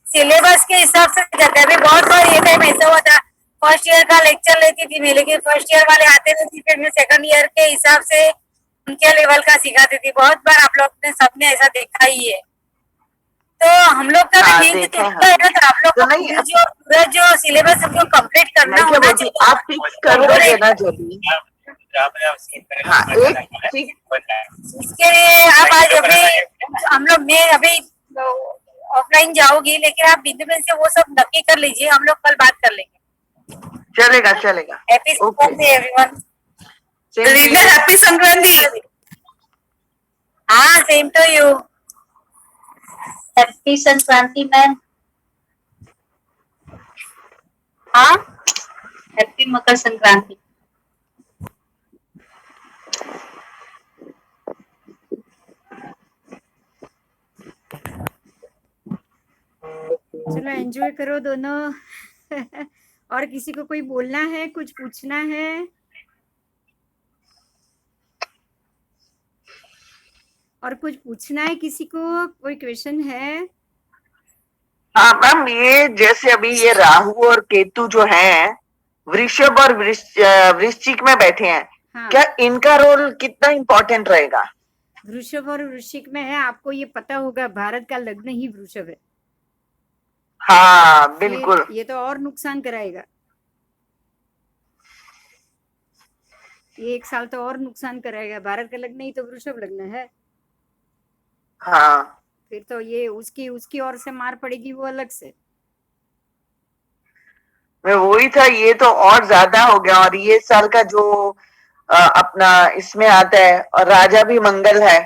सिलेबस के हिसाब से जाते हैं। अभी बहुत बार ये टाइम ऐसा हुआ था, फर्स्ट ईयर का लेक्चर लेती थी मैं, लेकिन फर्स्ट ईयर वाले आते नहीं थी, फिर मैं सेकंड ईयर के हिसाब से उनके लेवल का सिखाती थी। बहुत बार आप लोग ने सबने ऐसा देखा ही है। तो हम लोग का भी मेन तो है ना, तो आप लोग को पूरा जो सिलेबस हमको कंप्लीट करना होना चाहिए। आप फिक्स कर दोगे ना जल्दी। हाँ, एक इसके लिए आप आज अभी हम लोग मैं अभी ऑफलाइन जाओगी, लेकिन आप बिंदु बहन से वो सब नक्की कर लीजिए, हम लोग कल बात कर लेंगे। चलेगा चलेगा। Happy Sankranti everyone. Happy Sankranti. हाँ, same to you. Happy Sankranti ma'am. हाँ, हैप्पी मकर संक्रांति। चलो एंजॉय करो दोनों। और किसी को कोई बोलना है, कुछ पूछना है? और कुछ पूछना है किसी को, कोई क्वेश्चन है? हाँ मैम, ये जैसे अभी ये राहु और केतु जो है, वृषभ और वृश्चिक में बैठे हैं, हाँ, क्या इनका रोल कितना इम्पोर्टेंट रहेगा? वृषभ और वृश्चिक में है, आपको ये पता होगा भारत का लग्न ही वृषभ है। हाँ बिल्कुल। ये तो और नुकसान कराएगा, ये एक साल तो और नुकसान कराएगा। भारत का लग्न ही तो वृषभ लग्न है, हाँ फिर तो ये उसकी उसकी ओर से मार पड़ेगी वो अलग से। मैं वही था, ये तो और ज्यादा हो गया। और ये साल का जो अपना इसमें आता है, और राजा भी मंगल है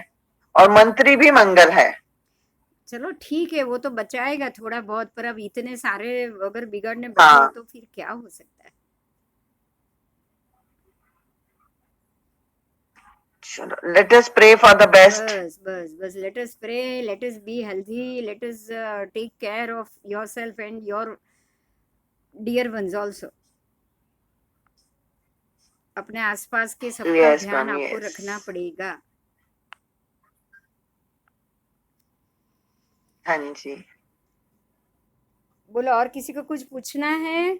और मंत्री भी मंगल है। चलो ठीक है, वो तो बचाएगा थोड़ा बहुत, पर अब इतने सारे अगर बिगड़ने बैठे हाँ तो फिर क्या हो सकता है। चलो, let us pray for the best. बस बस बस, let us pray, let us be healthy, let us take care of yourself and your dear ones also. अपने आसपास के सबका यस ध्यान मैम, आपको यस। रखना पड़ेगा। हाँ जी। बोलो, और किसी को कुछ पूछना है?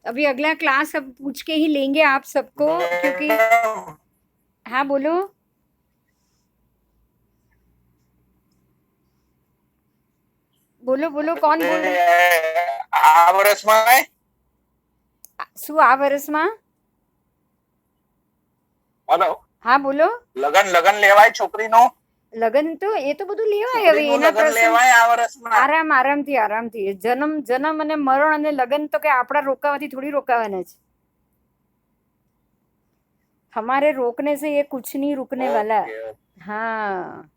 अभी अगला क्लास अब पूछ के ही लेंगे आप सबको, क्योंकि हाँ बोलो। बोलो बोलो, कौन बोल रहे? આ વર્ષમાં શું આ વર્ષમાં? હેલો, હા બોલો. લગન લગન લેવાય છોકરીનું? લગન તો એ તો બધું લેવાય હવે, છોકરીનું એના લગન પ્રસંગ લેવાય આ વર્ષમાં? આરામથી આરામથી. જન્મ જન્મ અને મરણ અને લગન તો કે આપણા રોકાવાથી થોડી રોકાવાના છે. हमारे रोकने से ये कुछ नहीं रुकने वाला. हाँ,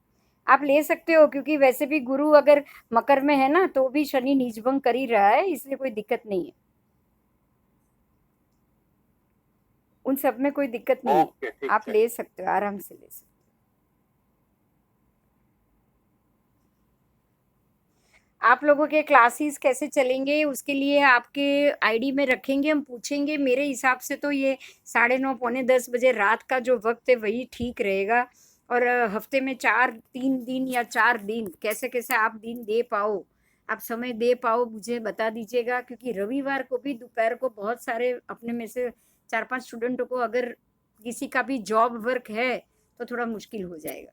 आप ले सकते हो, क्योंकि वैसे भी गुरु अगर मकर में है ना, तो भी शनि नीचभंग कर ही रहा है, इसलिए कोई दिक्कत नहीं है. उन सब में कोई दिक्कत नहीं है, आप ले सकते हो, आराम से ले सकते हो. आप लोगों के क्लासेस कैसे चलेंगे उसके लिए आपके आईडी में रखेंगे, हम पूछेंगे. मेरे हिसाब से तो ये 9:30 पौने 10 बजे रात का जो वक्त है वही ठीक रहेगा. और हफ्ते में 3 दिन या 4 दिन, कैसे कैसे आप दिन दे पाओ, आप समय दे पाओ, मुझे बता दीजिएगा. क्योंकि रविवार को भी दोपहर को बहुत सारे अपने में से 4-5 स्टूडेंटों को अगर किसी का भी जॉब वर्क है तो थोड़ा मुश्किल हो जाएगा.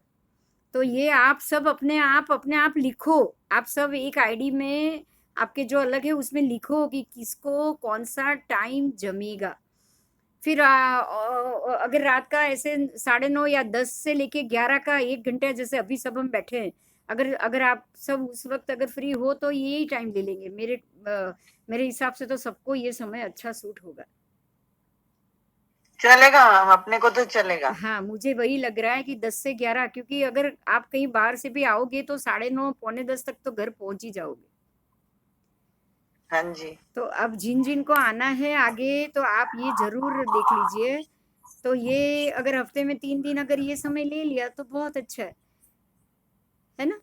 तो ये आप सब अपने आप लिखो. आप सब एक आईडी में आपके जो अलग है उसमें लिखो कि किसको कौन सा टाइम जमेगा. फिर अगर रात का ऐसे 9:30 या 10 से लेके 11 का 1 घंटा, जैसे अभी सब हम बैठे हैं, अगर आप सब उस वक्त अगर फ्री हो तो यही टाइम ले लेंगे. मेरे हिसाब से तो सबको ये समय अच्छा सूट होगा. चलेगा मैम, अपने को तो चलेगा. हाँ, मुझे वही लग रहा है कि 10 से 11, क्योंकि अगर आप कहीं बाहर से भी आओगे तो 9:30 पौने 10 तक तो घर पहुंच ही जाओगे. हाँ जी. तो अब जिन को आना है आगे, तो आप ये जरूर देख लीजिए. तो ये अगर हफ्ते में 3 दिन अगर ये समय ले लिया तो बहुत अच्छा है ना.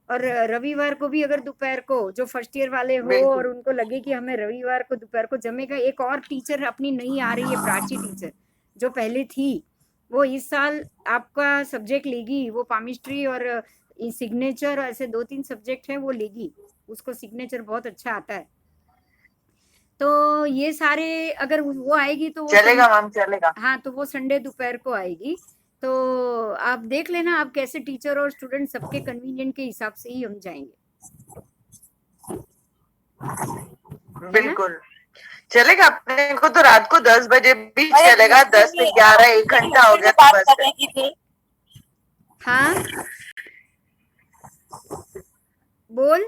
और रविवार को भी अगर दोपहर को जो फर्स्ट ईयर वाले हो और उनको लगे कि हमें रविवार को दोपहर को जमेगा. एक और टीचर अपनी नई आ रही है, प्राची टीचर, जो पहले थी, वो इस साल आपका सब्जेक्ट लेगी. वो पामिस्ट्री और सिग्नेचर, ऐसे 2-3 सब्जेक्ट है वो लेगी. उसको सिग्नेचर बहुत अच्छा आता है. तो ये सारे अगर वो आएगी तो चलेगा मैम, चलेगा. हाँ, तो वो संडे दोपहर को आएगी. तो आप देख लेना, आप कैसे टीचर और स्टूडेंट सबके कन्वीनियंट के हिसाब से ही हम जाएंगे. बिल्कुल चलेगा. अपने को तो रात को 10 बजे भी चलेगा. 10 से 11 1 घंटा हो गया तो बस. करने की थी. हाँ बोल.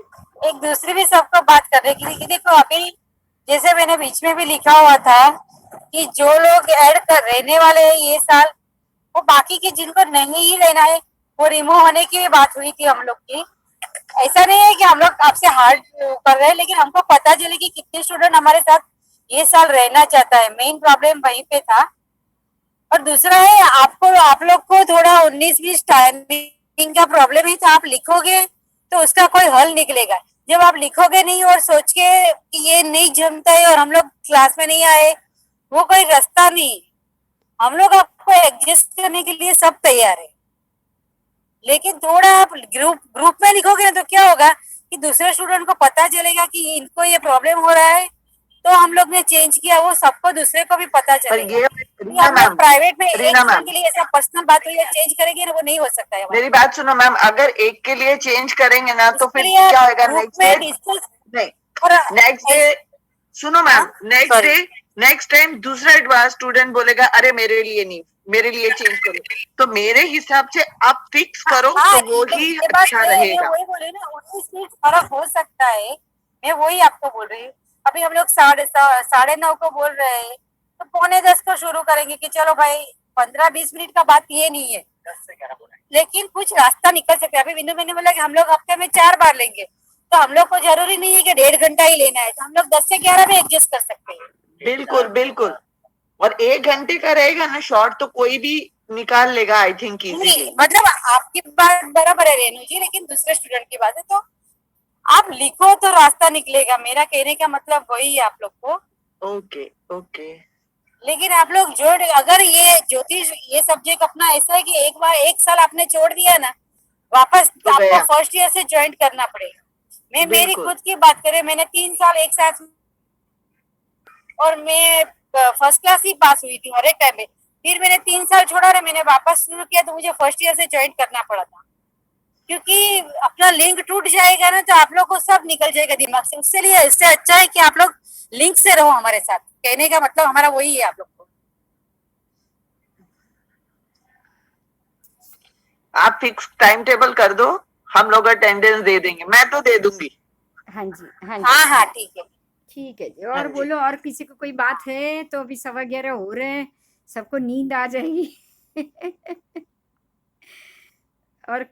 एक दूसरी भी सबको बात करने की थी कि देखो, अभी जैसे मैंने बीच में भी लिखा हुआ था कि जो लोग ऐड कर रहने वाले हैं ये साल, वो बाकी के जिनको नहीं ही लेना है वो रिमूव होने की भी बात हुई थी हम लोग की. ऐसा नहीं है कि हम लोग आपसे हार्ड कर रहे हैं, लेकिन हमको पता चले कि कितने स्टूडेंट हमारे साथ ये साल रहना चाहता है. मेन प्रॉब्लम वहीं पे था. और दूसरा है, आप लोग को थोड़ा 19-20 टाइमिंग का प्रॉब्लम है, तो आप लिखोगे तो उसका कोई हल निकलेगा. जब आप लिखोगे नहीं और सोच के कि ये नहीं जमता है और हम लोग क्लास में नहीं आए, वो कोई रास्ता नहीं. हम लोग आपको एडजस्ट करने के लिए सब तैयार है, लेकिन थोड़ा आप ग्रुप में लिखोगे ना तो क्या होगा कि दूसरे स्टूडेंट को पता चलेगा कि इनको ये प्रॉब्लम हो रहा है, तो तो हम लोग ने चेंज किया, वो सबको दूसरे को भी पता पर चलेगा। ये कि रीना हम लोग मैम, प्राइवेट में एक रीना दिन मैम के लिए ऐसा पर्सनल बात हुई है चेंज करेंगे ना, वो नहीं हो सकता है हमारे। मेरी बात सुनो मैम, अगर एक के लिए चेंज करेंगे ना तो इसके फिर लिए क्या होगा ग्रुप नेक्स्ट में डे? डिस्कस नहीं, और नेक्स्ट डे सुनो मैम, हाँ, next sorry. Day next time दूसरा स्टूडेंट बोलेगा अरे मेरे लिए नहीं, मेरे लिए चेंज करो, तो मेरे हिसाब से आप फिक्स करो हाँ, तो वो ही ये बात अच्छा मैं रहेगा। वही बोली ना, 19 मिनट फर्क हो सकता है, मैं वही आपको बोल रही हूँ। अभी हम लोग 9:30 को बोल रहे हैं, तो 9:45 को शुरू करेंगे कि चलो भाई 15-20 मिनट का बात ये नहीं है, 10 से 11 बोला है। लेकिन कुछ रास्ता निकल सकता है। अभी बिंदु मैंने बोला कि हम लोग हफ्ते में 4 बार लेंगे, तो हम लोग को जरूरी नहीं है कि 1.5 घंटा ही लेना है, तो हम लोग 10 से 11 में एडजस्ट कर सकते हैं। बिल्कुल बिल्कुल, और 1 घंटे का रहेगा ना शॉर्ट तो कोई भी निकाल लेगा आई थिंक नहीं, इजीली। मतलब आपकी बात बराबर है रेनू जी, लेकिन दूसरे स्टूडेंट की बात है, तो आप लिखो तो रास्ता निकलेगा। मेरा कहने का मतलब वही है आप लोग को। ओके ओके, लेकिन आप लोग जोड़, अगर ये ज्योतिष ये सब्जेक्ट अपना ऐसा है कि एक बार 1 साल आपने छोड़ दिया ना, वापस तो आपको गया। फर्स्ट ईयर से ज्वाइन करना पड़ेगा। मैं मेरी बिल्कुल। खुद की बात करें, मैंने 3 साल एक साथ, और मैं फर्स्ट क्लास ही पास हुई थी हर एक टाइम में। फिर मैंने 3 साल छोड़ा और मैंने वापस शुरू किया, तो मुझे फर्स्ट ईयर से ज्वाइन करना पड़ा था, क्योंकि अपना लिंक टूट जाएगा ना तो आप लोग को सब निकल जाएगा दिमाग से। उससे लिए इससे अच्छा है कि आप लोग लिंक से रहो हमारे साथ। कहने का मतलब हमारा वही है आप लोग को। आप फिक्स टाइम टेबल कर दो, हम लोग अटेंडेंस दे देंगे, मैं तो दे दूंगी। हाँ जी, हाँ जी, हाँ हाँ ठीक है। ठीक है जी। हाँ और जी। बोलो, और किसी को कोई बात है तो? अभी 11:15 हो रहे हैं, सबको नींद आ जाएगी। और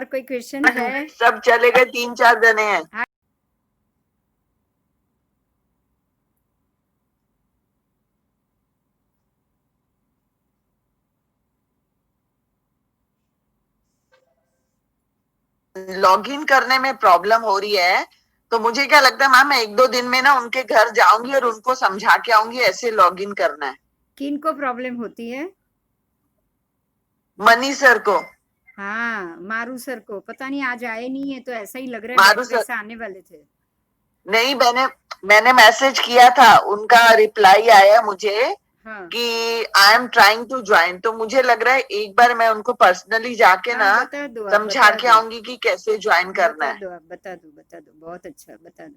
कोई क्वेश्चन है? सब चले गए, 3-4 जने हैं। लॉगिन करने में प्रॉब्लम हो रही है, तो मुझे क्या लगता है मैम, मैं 1-2 दिन में ना उनके घर जाऊंगी और उनको समझा के आऊंगी ऐसे लॉगिन करना है। किन को प्रॉब्लम होती है? मनी सर को। हाँ, मारू सर को। पता नहीं आज आए नहीं है, तो ऐसा ही लग रहा है मारू बैटरी सर से आने वाले थे। नहीं, मैंने मैसेज किया था, उनका रिप्लाई आया मुझे हाँ कि I am trying to join, तो मुझे लग रहा है एक बार मैं उनको पर्सनली जाके हाँ, ना बता दो, आप समझा बता के दो, आऊंगी कि कैसे ज्वाइन करना बता है। दो, आप बता दो, बहुत अच्छा, बता दो।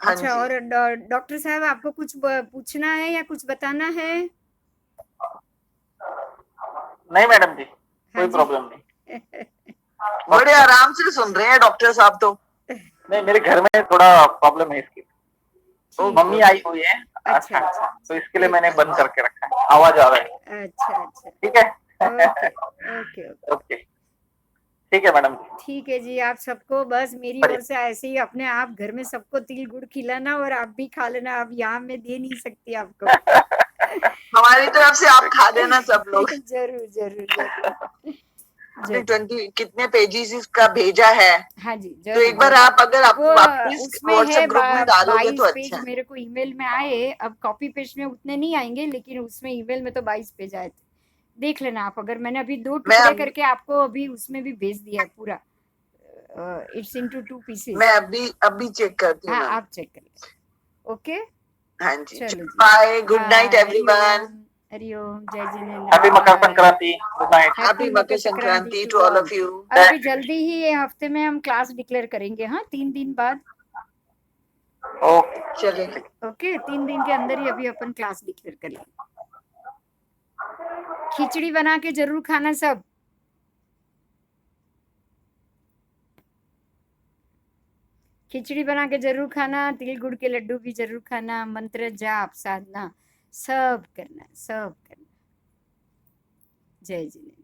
हाँ अच्छा, जी। और डॉक्टर साहब, आपको कुछ पूछना है या कुछ बताना है? नहीं मैडम जी, हाँ कोई जी। प्रॉब्लम नहीं। बड़े आराम से सुन रहे हैं डॉक्टर साहब तो। नहीं, मेरे घर में थोड़ा प्रॉब्लम है इसकी। तो ठीक मम्मी है। आई हुई है अच्छा, अच्छा, अच्छा, तो इसके लिए मैंने बंद करके रखा है, आवाज आ रहा है। अच्छा, अच्छा। ठीक है। Okay, okay, okay. ओके, ठीक है मैडम जी। ठीक है जी। आप सबको बस मेरी ओर से ऐसे ही अपने आप घर में सबको तिल गुड़ खिलाना, और आप भी खा लेना। अब यहाँ मैं दे नहीं सकती आपको। हमारी तरफ से आप खा देना सब लोग। जरूर, जरूर, जरूर, आपने जरूर। 20 कितने पेजेस इसका भेजा है, हाँ जी, तो जरूर, एक बार जरूर। आप अगर आप वो वापस उसमें है व्हाट्सएप ग्रुप में डालोगे तो 22 अच्छा पेज है। मेरे को ईमेल में आए। अब कॉपी पेस्ट में उतने नहीं आएंगे, लेकिन उसमें ईमेल में तो 22 पेज आए थे। देख लेना आप। अगर मैंने अभी 2 मैं टुकड़े अब करके आपको अभी उसमें भी भेज दिया है पूरा। It's into 2 pieces. मैं अभी चेक करती हूँ हाँ, मैम। आप चेक कर लेना। ओके, हाँ जी, चलो जी। Bye, good night bye. Everyone. Hariom, Hariom, जय Jinendra. Happy Makar bye. Sankranti, good night. Happy Makar Sankranti to all of you. और अभी जल्दी ही ये हफ्ते में हम क्लास डिक्लेयर करेंगे। हाँ, 3 दिन बाद। ओके, चलेगा। ओके, 3 दिन के अंदर ही अभी अपन क्लास डिक्लेयर करेंगे। खिचड़ी बना के जरूर खाना सब। खिचड़ी बना के जरूर खाना, तिल गुड़ के लड्डू भी जरूर खाना, मंत्र जाप साधना सब करना, सब करना। जय जिनेंद्र।